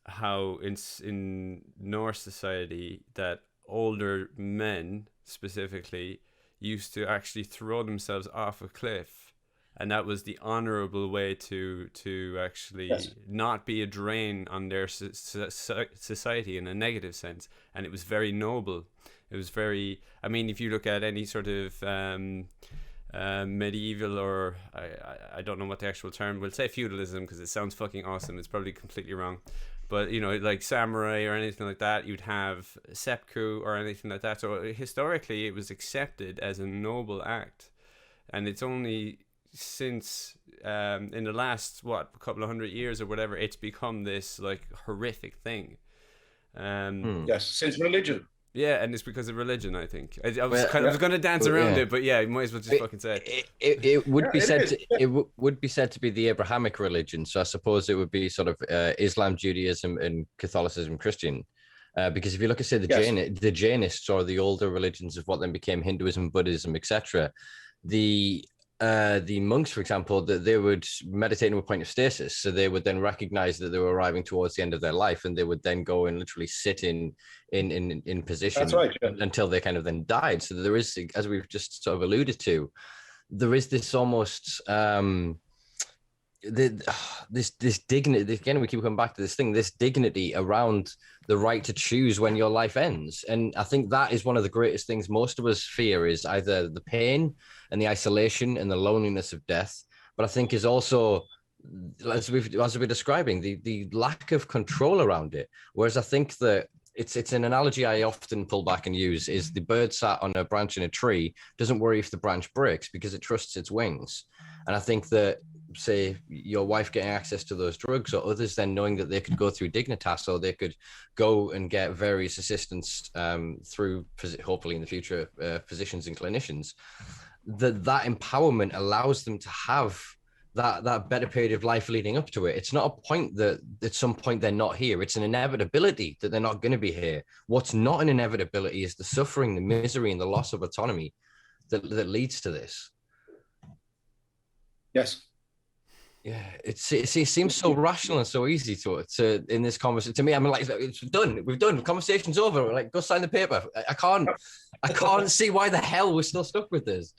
how in Norse society that older men specifically used to actually throw themselves off a cliff. And that was the honorable way to actually not be a drain on their society in a negative sense. And it was very noble. It was very, I mean, if you look at any sort of medieval, or I don't know what the actual term, we'll say feudalism because it sounds fucking awesome. It's probably completely wrong. But, like samurai or anything like that, you'd have seppuku or anything like that. So historically, it was accepted as a noble act. And it's only since in the last couple of 100 years or whatever, it's become this like horrific thing. Yes, since religion. Yeah, and it's because of religion, I think. I was going to dance around it, but yeah, you might as well just fucking say it. It would be said it would be said to be the Abrahamic religion. So I suppose it would be sort of Islam, Judaism, and Catholicism, Christian. Because if you look at, say, the Jainists, or the older religions of what then became Hinduism, Buddhism, etc., the monks, for example, that they would meditate in a point of stasis. So they would then recognize that they were arriving towards the end of their life, and they would then go and literally sit in position until they kind of then died. So there is, as we've just sort of alluded to, there is this almost this dignity. Again, we keep coming back to this thing, this dignity around the right to choose when your life ends. And I think that is one of the greatest things most of us fear, is either the pain and the isolation and the loneliness of death. But I think is also, as we're describing, the lack of control around it. Whereas I think that it's an analogy I often pull back and use, is the bird sat on a branch in a tree doesn't worry if the branch breaks because it trusts its wings. And I think that, say, your wife getting access to those drugs, or others then knowing that they could go through Dignitas, or they could go and get various assistance through, hopefully in the future, physicians and clinicians, that empowerment allows them to have that better period of life leading up to it. It's not a point that at some point they're not here. It's an inevitability that they're not going to be here. What's not an inevitability is the suffering, the misery, and the loss of autonomy that leads to this. Yes. Yeah, it seems so rational and so easy to in this conversation. To me, I'm like, it's done. We've done. Conversation's over. We're like, go sign the paper. I can't see why the hell we're still stuck with this.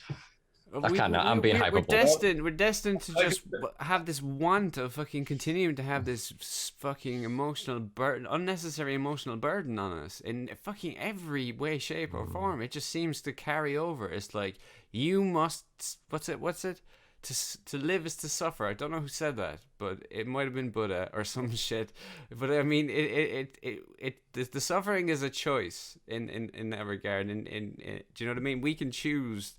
I'm being hyperbole. We're destined to just have this want of fucking continuing to have this fucking emotional burden, unnecessary emotional burden on us in fucking every way, shape, or form. It just seems to carry over. It's like you must. What's it? To live is to suffer. I don't know who said that, but it might have been Buddha or some shit. But I mean, the suffering is a choice in that regard. Do you know what I mean? We can choose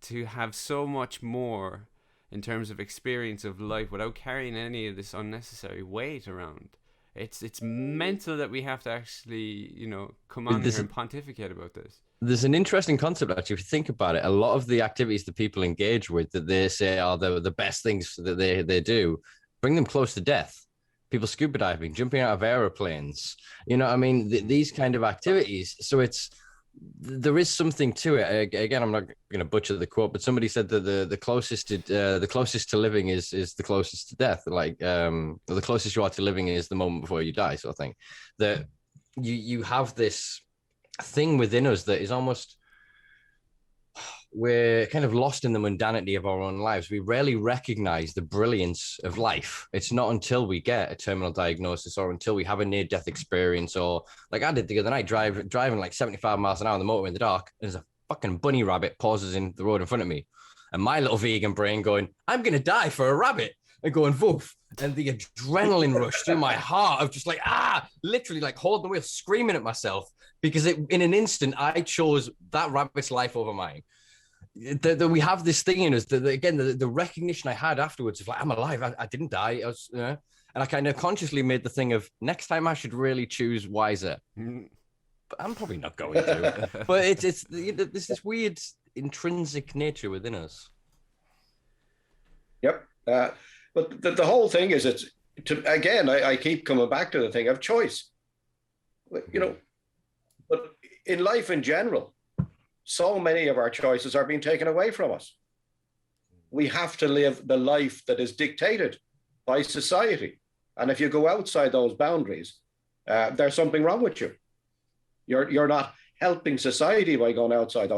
to have so much more in terms of experience of life without carrying any of this unnecessary weight around. It's mental that we have to actually, come on here and pontificate about this. There's an interesting concept, actually, if you think about it. A lot of the activities that people engage with that they say are the best things that they do bring them close to death. People scuba diving, jumping out of aeroplanes, these kind of activities. So there is something to it. Again, I'm not going to butcher the quote, but somebody said that the closest to living is the closest to death. Like the closest you are to living is the moment before you die, sort of thing. That you have this thing within us that is almost, we're kind of lost in the mundanity of our own lives. We rarely recognize the brilliance of life. It's not until we get a terminal diagnosis or until we have a near-death experience, or like I did the other night, driving like 75 miles an hour on the motorway in the dark, and there's a fucking bunny rabbit pauses in the road in front of me, and my little vegan brain going, I'm gonna die for a rabbit, and going woof, and the adrenaline rush through my heart of just like literally like holding the wheel, screaming at myself, because in an instant I chose that rabbit's life over mine. That we have this thing in us that again, the recognition I had afterwards of like, I'm alive, I didn't die. I was, and I kind of consciously made the thing of next time I should really choose wiser. But I'm probably not going to. But there's this weird intrinsic nature within us. Yep. But the whole thing is, I keep coming back to the thing of choice. But in life in general, so many of our choices are being taken away from us. We have to live the life that is dictated by society. And if you go outside those boundaries, there's something wrong with you. You're not helping society by going outside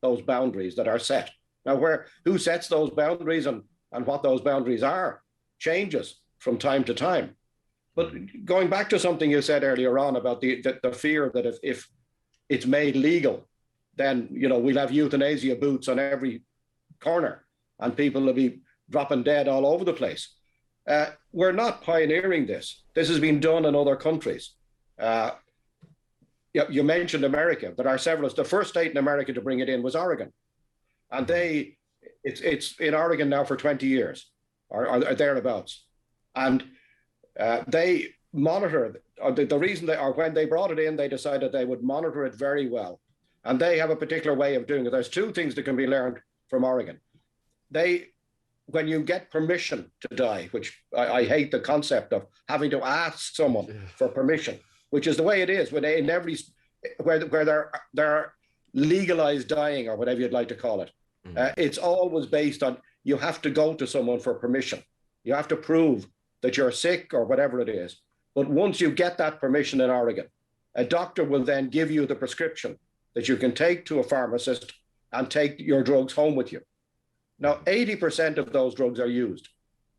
those boundaries that are set. Now, who sets those boundaries and what those boundaries are changes from time to time. But going back to something you said earlier on about the fear that if it's made legal, then we'll have euthanasia booths on every corner and people will be dropping dead all over the place. We're not pioneering this. This has been done in other countries. You mentioned America. There are several. The first state in America to bring it in was Oregon. And it's in Oregon now for 20 years or thereabouts. And they monitor, the reason when they brought it in, they decided they would monitor it very well. And they have a particular way of doing it. There's two things that can be learned from Oregon. When you get permission to die, which I hate the concept of having to ask someone for permission, which is the way it is where there are legalized dying or whatever you'd like to call it. It's always based on you have to go to someone for permission. You have to prove that you're sick or whatever it is. But once you get that permission in Oregon, a doctor will then give you the prescription that you can take to a pharmacist and take your drugs home with you. Now, 80% of those drugs are used,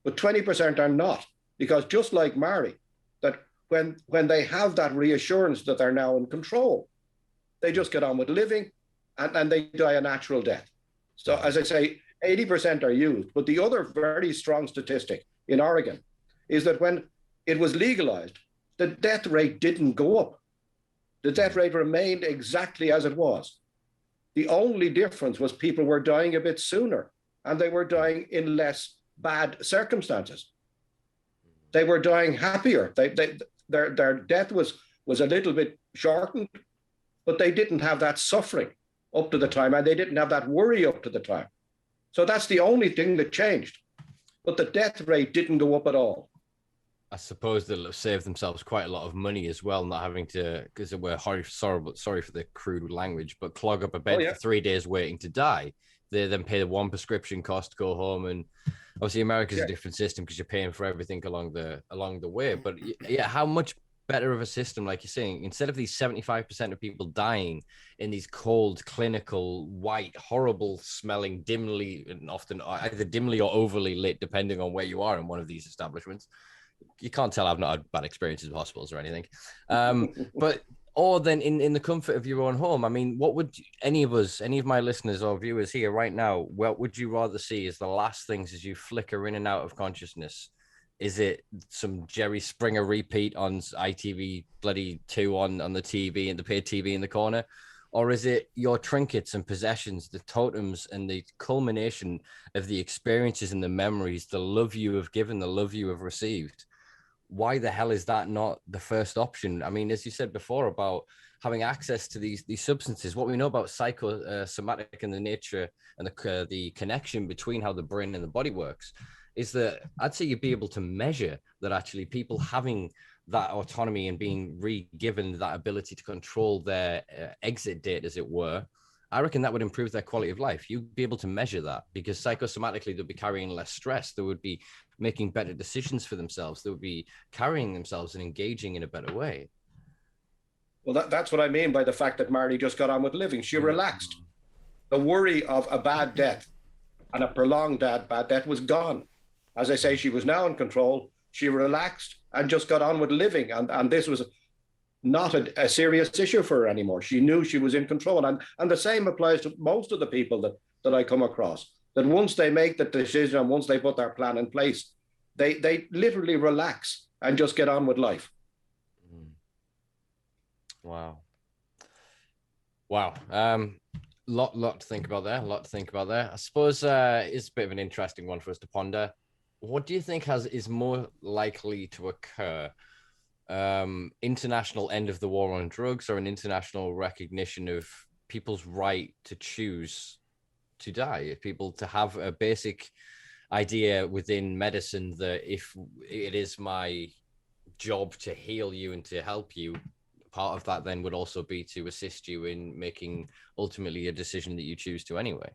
but 20% are not, because just like Mary, that when they have that reassurance that they're now in control, they just get on with living and they die a natural death. So as I say, 80% are used, but the other very strong statistic in Oregon is that when it was legalized, the death rate didn't go up. The death rate remained exactly as it was. The only difference was people were dying a bit sooner and they were dying in less bad circumstances. They were dying happier. Their death was a little bit shortened, but they didn't have that suffering up to the time and they didn't have that worry up to the time. So that's the only thing that changed. But the death rate didn't go up at all. I suppose they'll have saved themselves quite a lot of money as well, not having to, because we're sorry for the crude language, but clog up a bed for 3 days waiting to die. They then pay the one prescription cost, go home, and obviously America's a different system because you're paying for everything along the way. But yeah, how much better of a system, like you're saying, instead of these 75% of people dying in these cold, clinical, white, horrible smelling, dimly, and often either dimly or overly lit, depending on where you are in one of these establishments. You can't tell I've not had bad experiences with hospitals or anything. But or then in the comfort of your own home. I mean, what would any of us, any of my listeners or viewers here right now, what would you rather see as the last things as you flicker in and out of consciousness? Is it some Jerry Springer repeat on ITV bloody 2 on the TV and the paid TV in the corner? Or is it your trinkets and possessions, the totems and the culmination of the experiences and the memories, the love you have given, the love you have received? Why the hell is that not the first option? I mean, as you said before about having access to these substances, what we know about psychosomatic and the nature and the connection between how the brain and the body works is that I'd say you'd be able to measure that actually people having that autonomy and being re-given that ability to control their exit date, as it were, I reckon that would improve their quality of life. You'd be able to measure that because psychosomatically they'd be carrying less stress. They would be making better decisions for themselves. They would be carrying themselves and engaging in a better way. Well, that's what I mean by the fact that Marty just got on with living. She relaxed. The worry of a bad death and a prolonged bad death was gone. As I say, she was now in control. She relaxed and just got on with living. And this was not a serious issue for her anymore. She knew she was in control. And the same applies to most of the people that I come across, that once they make the decision and once they put their plan in place, they literally relax and just get on with life. Wow. Lot to think about there. I suppose it's a bit of an interesting one for us to ponder. What do you think is more likely to occur? International end of the war on drugs or an international recognition of people's right to choose to die, people to have a basic idea within medicine that if it is my job to heal you and to help you, part of that then would also be to assist you in making ultimately a decision that you choose to anyway.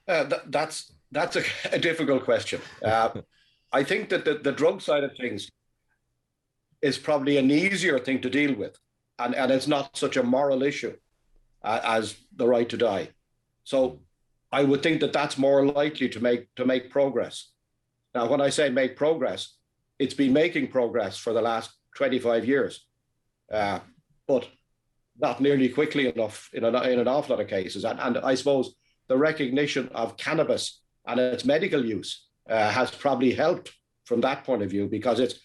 That's a difficult question. I think that the drug side of things is probably an easier thing to deal with, and it's not such a moral issue as the right to die. So I would think that that's more likely to make progress. Now, when I say make progress, it's been making progress for the last 25 years, but not nearly quickly enough in an awful lot of cases. And I suppose the recognition of cannabis and its medical use has probably helped from that point of view, because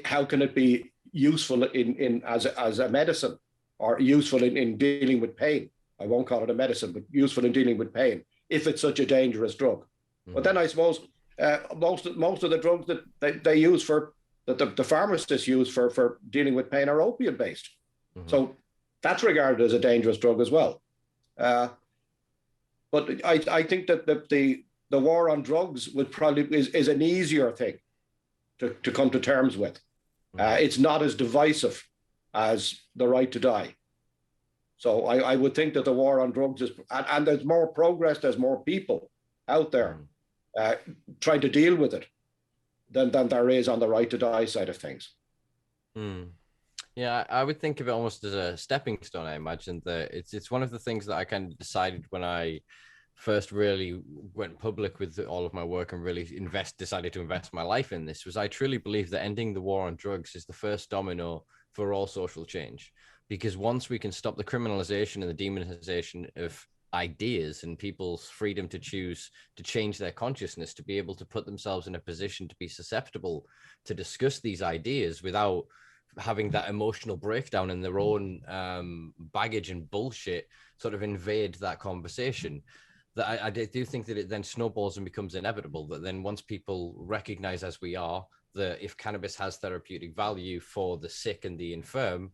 how can it be useful as a medicine, or useful in dealing with pain? I won't call it a medicine, but useful in dealing with pain if it's such a dangerous drug. Mm-hmm. But then I suppose most of the drugs that they use that the pharmacists use for dealing with pain are opiate based. Mm-hmm. So that's regarded as a dangerous drug as well. But I think that the war on drugs would probably is an easier thing to come to terms with. It's not as divisive as the right to die. So I would think that the war on drugs is, and there's more progress, there's more people out there trying to deal with it than there is on the right to die side of things. Yeah, I would think of it almost as a stepping stone. I imagine that it's one of the things that I kind of decided when I first really went public with all of my work and really decided to invest my life in this, was I truly believe that ending the war on drugs is the first domino for all social change. Because once we can stop the criminalization and the demonization of ideas and people's freedom to choose to change their consciousness, to be able to put themselves in a position to be susceptible to discuss these ideas without having that emotional breakdown and their own baggage and bullshit sort of invade that conversation, that I do think that it then snowballs and becomes inevitable. That then once people recognize, as we are, that if cannabis has therapeutic value for the sick and the infirm,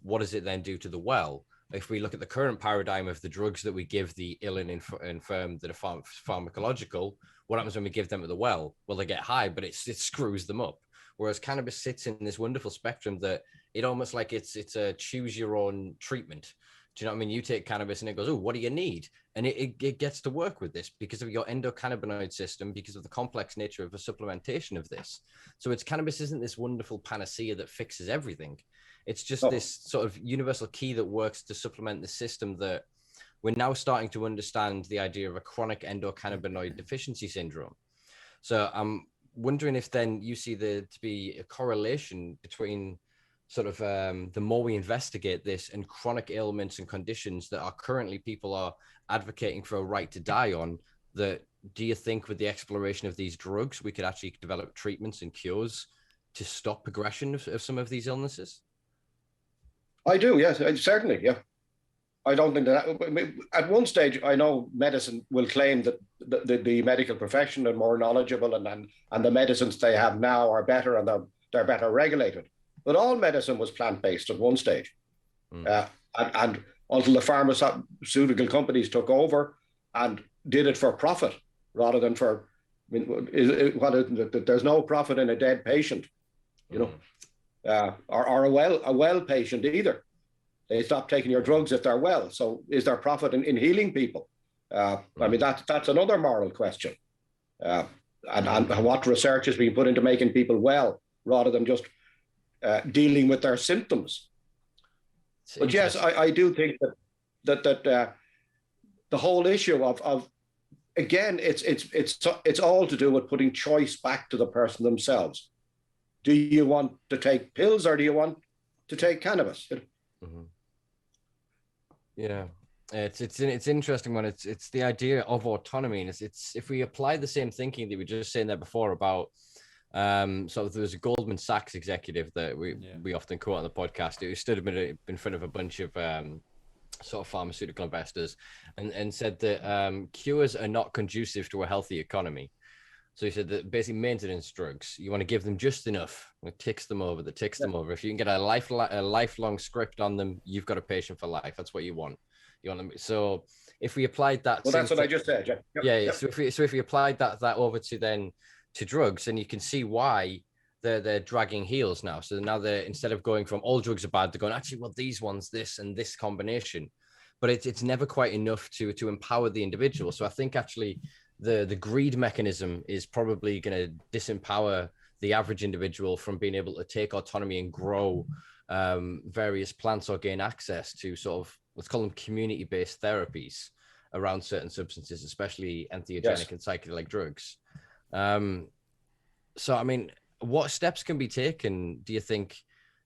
what does it then do to the well? If we look at the current paradigm of the drugs that we give the ill and infirm that are pharmacological, what happens when we give them at the well? Well, they get high, but it screws them up. Whereas cannabis sits in this wonderful spectrum that it almost like it's a choose your own treatment. Do you know what I mean? You take cannabis and it goes, oh, what do you need? And it gets to work with this because of your endocannabinoid system, because of the complex nature of the supplementation of this. So cannabis isn't this wonderful panacea that fixes everything. It's just this sort of universal key that works to supplement the system that we're now starting to understand the idea of a chronic endocannabinoid deficiency syndrome. So I'm wondering if then you see there to be a correlation between sort of the more we investigate this and chronic ailments and conditions that are currently people are advocating for a right to die on, that do you think with the exploration of these drugs, we could actually develop treatments and cures to stop progression of some of these illnesses? I do, yes, certainly, yeah. I don't think that at one stage, I know medicine will claim that the medical profession are more knowledgeable and the medicines they have now are better and they're better regulated. But all medicine was plant-based at one stage. And until the pharmaceutical companies took over and did it for profit rather than for, I mean, there's no profit in a dead patient, you know, or a well patient either. They stop taking your drugs if they're well. So is there profit in healing people? I mean, that's another moral question. And what research is being put into making people well rather than just dealing with their symptoms. But yes, I do think that the whole issue of again, it's all to do with putting choice back to the person themselves. Do you want to take pills or do you want to take cannabis? Yeah, it's an interesting one. It's the idea of autonomy, and it's if we apply the same thinking that we were just saying there before about so there's a Goldman Sachs executive that we often quote on the podcast who stood in front of a bunch of sort of pharmaceutical investors and said that cures are not conducive to a healthy economy. So he said that basically maintenance drugs, you want to give them just enough. It ticks them over. If you can get a lifelong script on them, you've got a patient for life. That's what you want. You want them. So if we applied that, well, that's what I just said. Yeah. So if we applied that over to drugs, then you can see why they're dragging heels now. So now they're, instead of going from all drugs are bad, they're going, actually, well, these ones, this and this combination. But it's never quite enough to empower the individual. So I think actually the greed mechanism is probably going to disempower the average individual from being able to take autonomy and grow various plants or gain access to sort of, let's call them community-based therapies around certain substances, especially entheogenic and psychedelic drugs. So, I mean, what steps can be taken, do you think,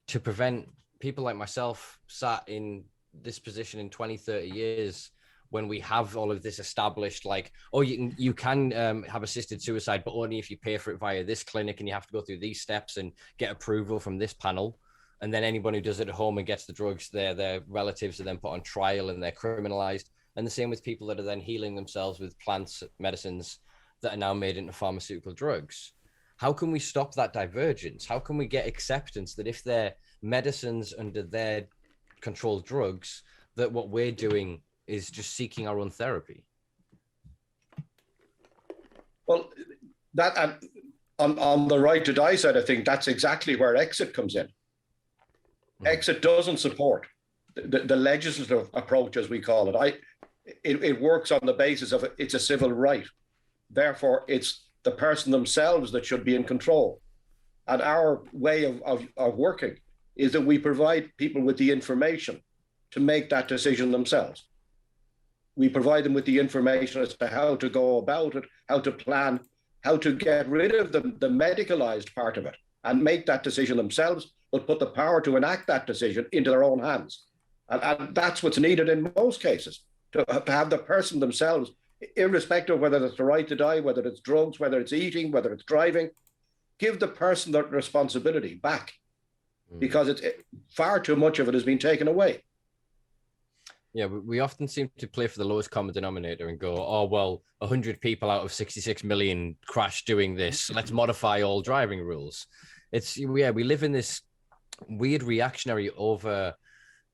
to prevent people like myself sat in this position in 20, 30 years when we have all of this established, like, oh, you can have assisted suicide, but only if you pay for it via this clinic and you have to go through these steps and get approval from this panel. And then anyone who does it at home and gets the drugs, their relatives are then put on trial and they're criminalized. And the same with people that are then healing themselves with plants, medicines that are now made into pharmaceutical drugs. How can we stop that divergence? How can we get acceptance that if they're medicines under their controlled drugs, that what we're doing is just seeking our own therapy? Well, that on the right to die side, I think that's exactly where Exit comes in. Exit doesn't support the legislative approach, as we call it. It works on the basis of it's a civil right. Therefore, it's the person themselves that should be in control. And our way of working is that we provide people with the information to make that decision themselves. We provide them with the information as to how to go about it, how to plan, how to get rid of the medicalized part of it and make that decision themselves, but put the power to enact that decision into their own hands. And that's what's needed in most cases, to have the person themselves, irrespective of whether it's the right to die, whether it's drugs, whether it's eating, whether it's driving, give the person that responsibility back, because far too much of it has been taken away. Yeah, we often seem to play for the lowest common denominator and go, oh, well, 100 people out of 66 million crash doing this. Let's modify all driving rules. We live in this weird reactionary over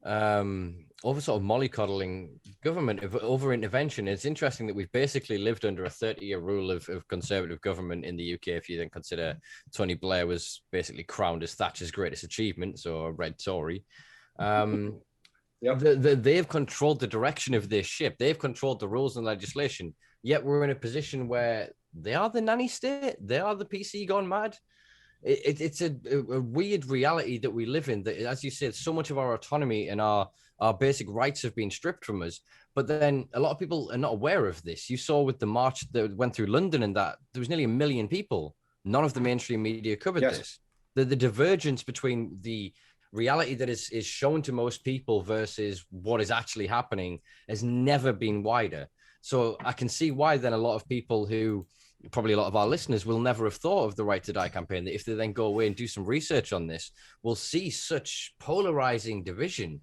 sort of mollycoddling government, over intervention. It's interesting that we've basically lived under a 30-year rule of conservative government in the UK. If you then consider Tony Blair was basically crowned as Thatcher's greatest achievement, so a red Tory. Yep. They've controlled the direction of this ship. They've controlled the rules and legislation. Yet we're in a position where they are the nanny state. They are the PC gone mad. It's a weird reality that we live in. That, as you said, so much of our autonomy and our basic rights have been stripped from us. But then a lot of people are not aware of this. You saw with the march that went through London, and that there was nearly 1 million people. None of the mainstream media covered this. The divergence between the reality that is shown to most people versus what is actually happening has never been wider. So I can see why then a lot of people who, probably a lot of our listeners, will never have thought of the Right to Die campaign, that if they then go away and do some research on this, will see such polarizing division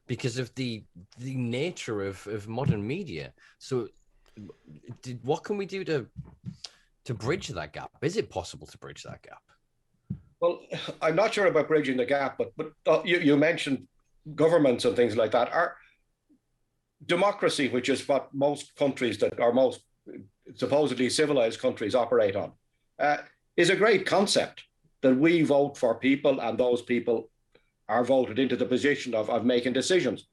because of the nature of modern media. So what can we do to bridge that gap? Is it possible to bridge that gap? Well, I'm not sure about bridging the gap, but you mentioned governments and things like that. Our democracy, which is what most countries that are most supposedly civilized countries operate on, is a great concept, that we vote for people and those people are voted into the position of making decisions.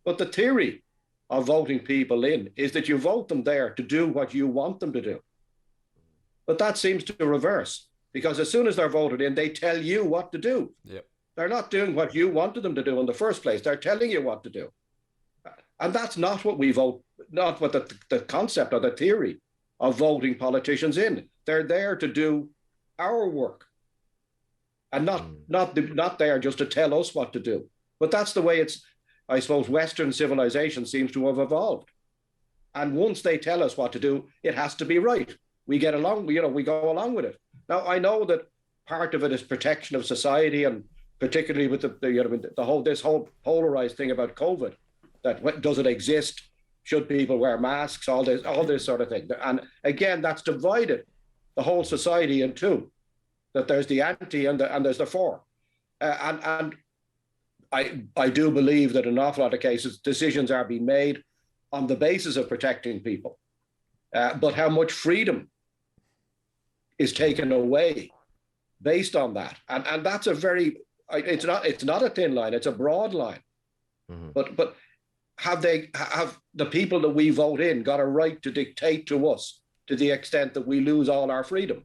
But the theory of voting people in is that you vote them there to do what you want them to do. But that seems to reverse, because as soon as they're voted in, they tell you what to do. Yep. They're not doing what you wanted them to do in the first place. They're telling you what to do. And that's not what we vote, not what the concept or the theory of voting politicians in. They're there to do our work and not there just to tell us what to do. But that's the way I suppose, Western civilization seems to have evolved. And once they tell us what to do, it has to be right. We get along, we go along with it. Now, I know that part of it is protection of society, and particularly with this whole polarized thing about COVID, that does it exist? Should people wear masks? All this sort of thing. And again, that's divided the whole society in two, that there's the anti and there's the for. And I do believe that in an awful lot of cases, decisions are being made on the basis of protecting people. But how much freedom is taken away based on that. And that's it's not a thin line, it's a broad line. Mm-hmm. But have the people that we vote in got a right to dictate to us to the extent that we lose all our freedom?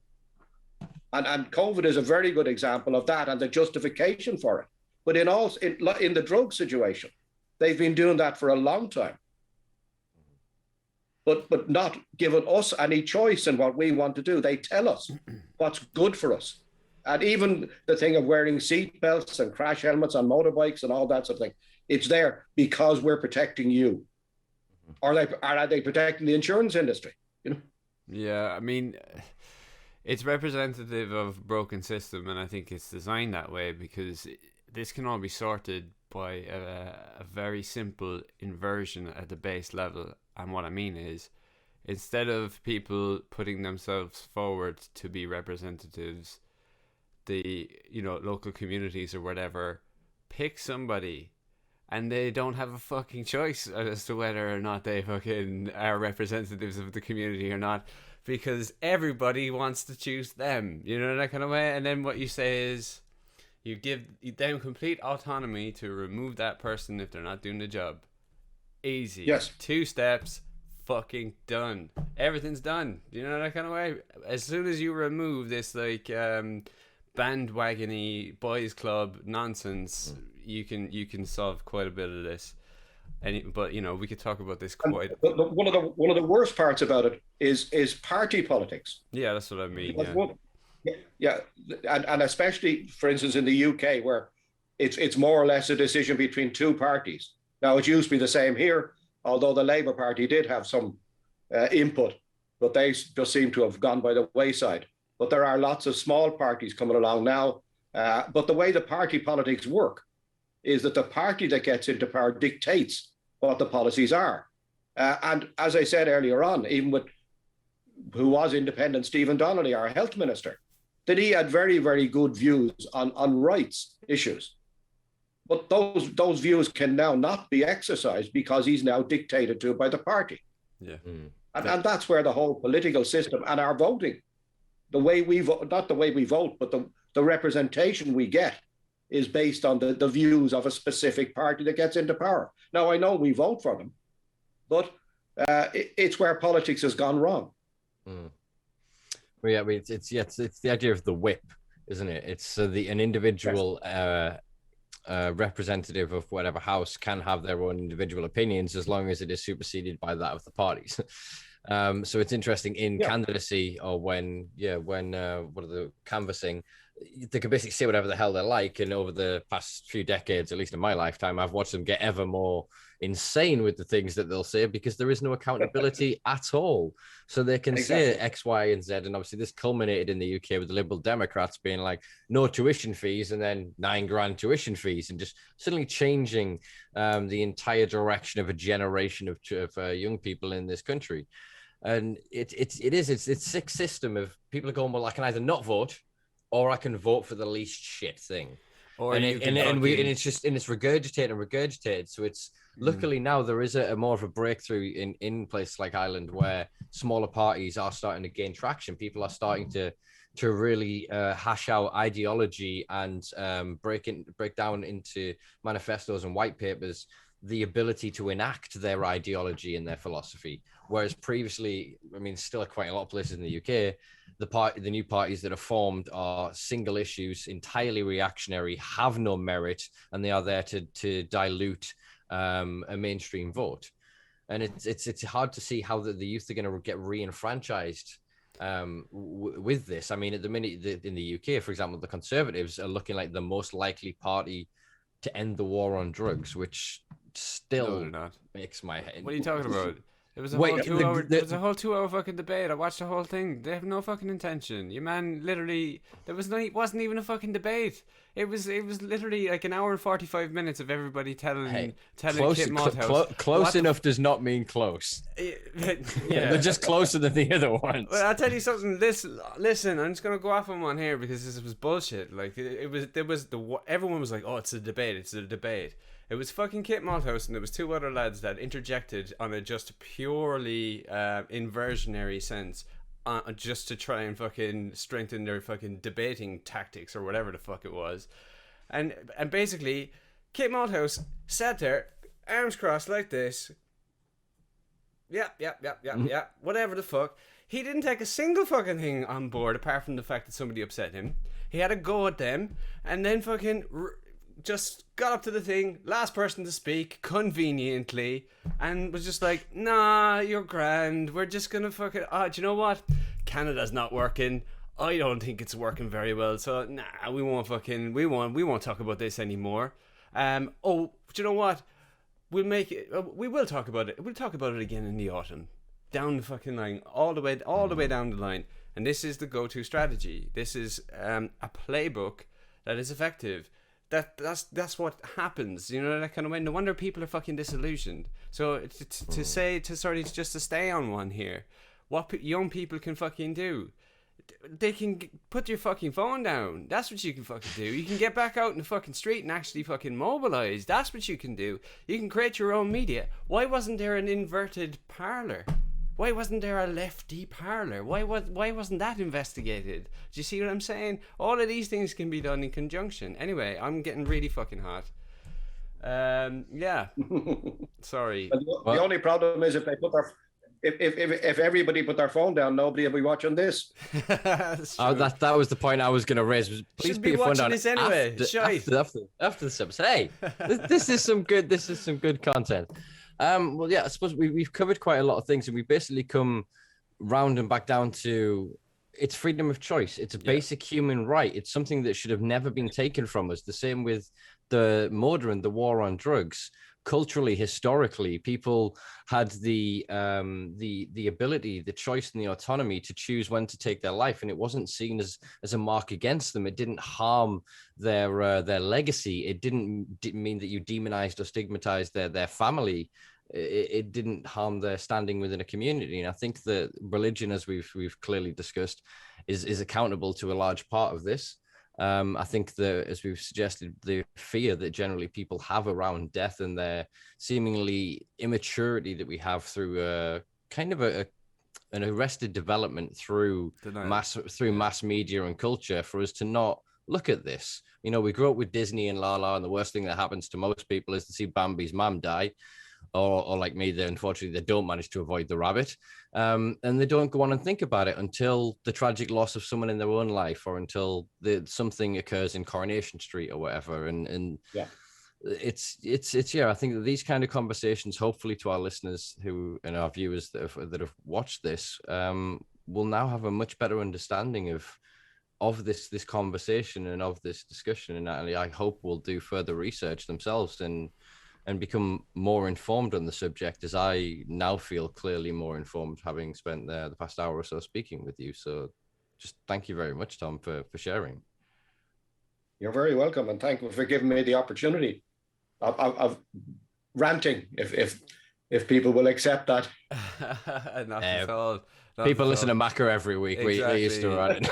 And COVID is a very good example of that and the justification for it. But in the drug situation, they've been doing that for a long time. But not giving us any choice in what we want to do. They tell us what's good for us. And even the thing of wearing seat belts and crash helmets on motorbikes and all that sort of thing, it's there because we're protecting you. Are they protecting the insurance industry? Yeah, I mean, it's representative of broken system, and I think it's designed that way because this can all be sorted by a very simple inversion at the base level. And what I mean is, instead of people putting themselves forward to be representatives, the local communities or whatever pick somebody, and they don't have a fucking choice as to whether or not they fucking are representatives of the community or not, because everybody wants to choose them, that kind of way. And then what you say is, you give them complete autonomy to remove that person if they're not doing the job. Easy. Yes. 2 steps, fucking done. Everything's done. That kind of way. As soon as you remove this bandwagony boys club nonsense, you can solve quite a bit of this. But we could talk about this quite. One of the worst parts about it is party politics. Yeah, that's what I mean. Yeah, and especially, for instance, in the UK, where it's more or less a decision between 2 parties. Now, it used to be the same here, although the Labour Party did have some input, but they just seem to have gone by the wayside. But there are lots of small parties coming along now. But the way the party politics work is that the party that gets into power dictates what the policies are. And as I said earlier on, even with who was independent, Stephen Donnelly, our health minister, that he had very, very good views on rights issues. But those views can now not be exercised because he's now dictated to by the party. Yeah. And that's where the whole political system and our voting, the way we vote, not the way we vote, but the representation we get is based on the views of a specific party that gets into power. Now, I know we vote for them, but it's where politics has gone wrong. Mm. Well, yeah, I mean, it's the idea of the whip, isn't it? It's an individual representative of whatever house can have their own individual opinions as long as it is superseded by that of the parties. So it's interesting in candidacy or when what are the canvassing, they can basically say whatever the hell they like. And over the past few decades, at least in my lifetime, I've watched them get ever more insane with the things that they'll say because there is no accountability at all. So they can say X, Y, and Z. And obviously this culminated in the UK with the Liberal Democrats being like, no tuition fees, and then $9,000 tuition fees, and just suddenly changing the entire direction of a generation of young people in this country. And it's a sick system of people are going, well, I can either not vote or I can vote for the least shit thing. Or it's regurgitated. So it's luckily now there is a more of a breakthrough in places like Ireland where smaller parties are starting to gain traction. People are starting to really hash out ideology and break down into manifestos and white papers the ability to enact their ideology and their philosophy. Whereas previously, I mean, still quite a lot of places in the UK, the new parties that are formed are single issues, entirely reactionary, have no merit, and they are there to dilute a mainstream vote. And it's hard to see how the youth are going to get re-enfranchised with this. I mean, at the minute in the UK, for example, the Conservatives are looking like the most likely party to end the war on drugs, which still makes my head. What are you talking about? It was a whole 2 hour fucking debate. I watched the whole thing. They have no fucking intention. Your man literally, wasn't even a fucking debate. It was literally like an hour and 45 minutes of everybody telling Kit Malthouse. Close enough does not mean close. Yeah, they're just closer than the other ones. Well, I'll tell you something. Listen, I'm just gonna go off on one here because this was bullshit. Like everyone was like, oh, it's a debate. It's a debate. It was fucking Kit Malthouse and there was two other lads that interjected on a just purely inversionary sense, just to try and fucking strengthen their fucking debating tactics or whatever the fuck it was. And basically, Kit Malthouse sat there, arms crossed like this. Yeah, whatever the fuck. He didn't take a single fucking thing on board apart from the fact that somebody upset him. He had a go at them and then fucking just got up to the thing, last person to speak, conveniently, and was just like, nah, you're grand, we're just gonna fucking, do you know what? Canada's not working. I don't think it's working very well, so nah, we won't talk about this anymore. Do you know what? We'll make it, we will talk about it. We'll talk about it again in the autumn. Down the fucking line, all the way down the line. And this is the go-to strategy. This is a playbook that is effective. That's what happens, you know, that kind of way. No wonder people are fucking disillusioned. So to stay on one here, what young people can fucking do, they can put your fucking phone down. That's what you can fucking do. You can get back out in the fucking street and actually fucking mobilize. That's what you can do. You can create your own media. Why wasn't there an inverted parlor? Why wasn't there a lefty parlor? Why wasn't that investigated? Do you see what I'm saying? All of these things can be done in conjunction. Anyway, I'm getting really fucking hot. Yeah. Sorry. The only problem is if they put if everybody put their phone down, nobody will be watching this. That was the point I was going to raise. Please put your phone down this anyway. After this episode. Hey, this is some good content. Well, yeah, I suppose we've covered quite a lot of things, and we've basically come round and back down to it's freedom of choice. It's a basic human right. It's something that should have never been taken from us. The same with the murder and the war on drugs. Culturally, historically, people had the ability, the choice, and the autonomy to choose when to take their life, and it wasn't seen as a mark against them. It didn't harm their legacy. It didn't mean that you demonized or stigmatized their family. It didn't harm their standing within a community. And I think that religion, as we've clearly discussed, is accountable to a large part of this. I think that, as we've suggested, the fear that generally people have around death and their seemingly immaturity that we have through an arrested development through mass media and culture, for us to not look at this. You know, we grew up with Disney and La La, and the worst thing that happens to most people is to see Bambi's mom die. Or like me, unfortunately, they don't manage to avoid the rabbit. And they don't go on and think about it until the tragic loss of someone in their own life, or until something occurs in Coronation Street or whatever. And yeah, it's yeah, I think that these kind of conversations, hopefully to our listeners who and our viewers that have watched this, will now have a much better understanding of this conversation and of this discussion. And I hope will do further research themselves and become more informed on the subject, as I now feel clearly more informed, having spent the past hour or so speaking with you. So just thank you very much, Tom, for sharing. You're very welcome, and thank you for giving me the opportunity of ranting, if people will accept that. Not at all. People listen to Macca every week. Exactly. We're used to running.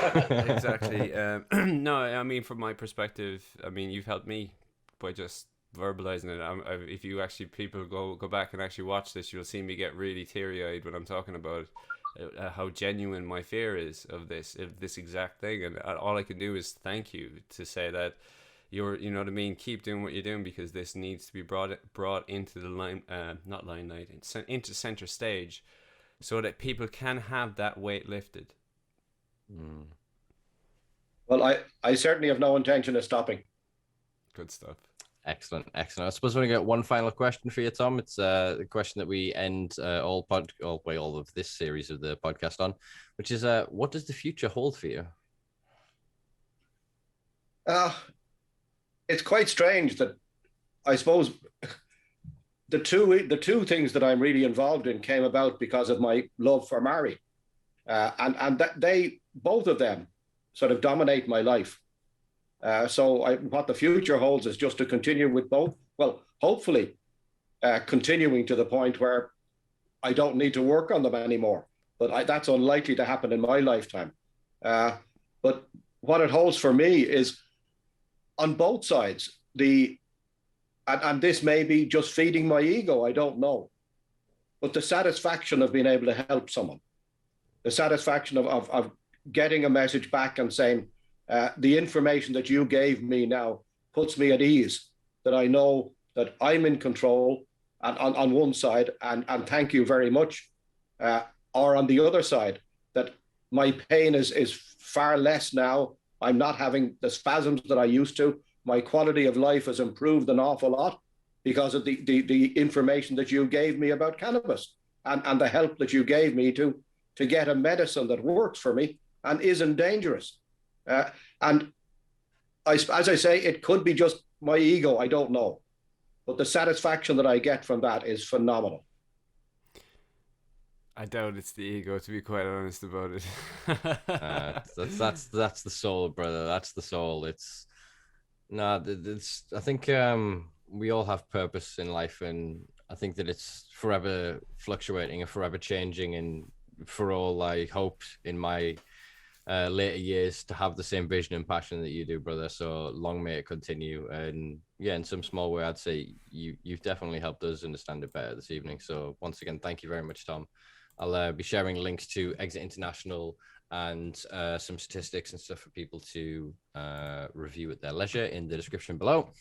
Exactly. No, I mean, from my perspective, I mean, you've helped me by just verbalizing it. If you actually, people go back and actually watch this, you'll see me get really teary-eyed when I'm talking about how genuine my fear is of this exact thing. And all I can do is thank you to say that you know what I mean, keep doing what you're doing, because this needs to be brought into the not limelight, into center stage, so that people can have that weight lifted. Well, I certainly have no intention of stopping. Good stuff. Excellent. I suppose we're going to get one final question for you, Tom. It's the question that we end all of this series of the podcast on, which is what does the future hold for you? It's quite strange that, I suppose, the two things that I'm really involved in came about because of my love for Mary, and that they, both of them, sort of dominate my life. So what the future holds is just to continue with both. Well, hopefully, continuing to the point where I don't need to work on them anymore. But that's unlikely to happen in my lifetime. But what it holds for me is, on both sides, and this may be just feeding my ego, I don't know, but the satisfaction of being able to help someone, the satisfaction of getting a message back and saying, the information that you gave me now puts me at ease, that I know that I'm in control, and on one side, and thank you very much, or on the other side, that my pain is far less now. I'm not having the spasms that I used to. My quality of life has improved an awful lot because of the information that you gave me about cannabis, and the help that you gave me to get a medicine that works for me and isn't dangerous. And as I say, it could be just my ego, I don't know. But the satisfaction that I get from that is phenomenal. I doubt it's the ego, to be quite honest about it. That's the soul, brother. That's the soul. I think we all have purpose in life, and I think that it's forever fluctuating and forever changing. And for all, I hope in my later years to have the same vision and passion that you do, brother. So long may it continue. And yeah, in some small way, I'd say you've definitely helped us understand it better this evening. So once again, thank you very much, Tom. I'll be sharing links to Exit International and some statistics and stuff for people to review at their leisure in the description below.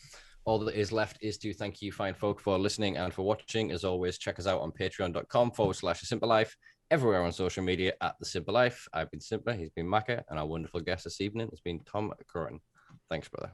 All that is left is to thank you, fine folk, for listening and for watching. As always, check us out on patreon.com/Simpa Life, everywhere on social media at The Simpa Life. I've been Simpa, he's been Macca, and our wonderful guest this evening has been Tom Curran. Thanks, brother.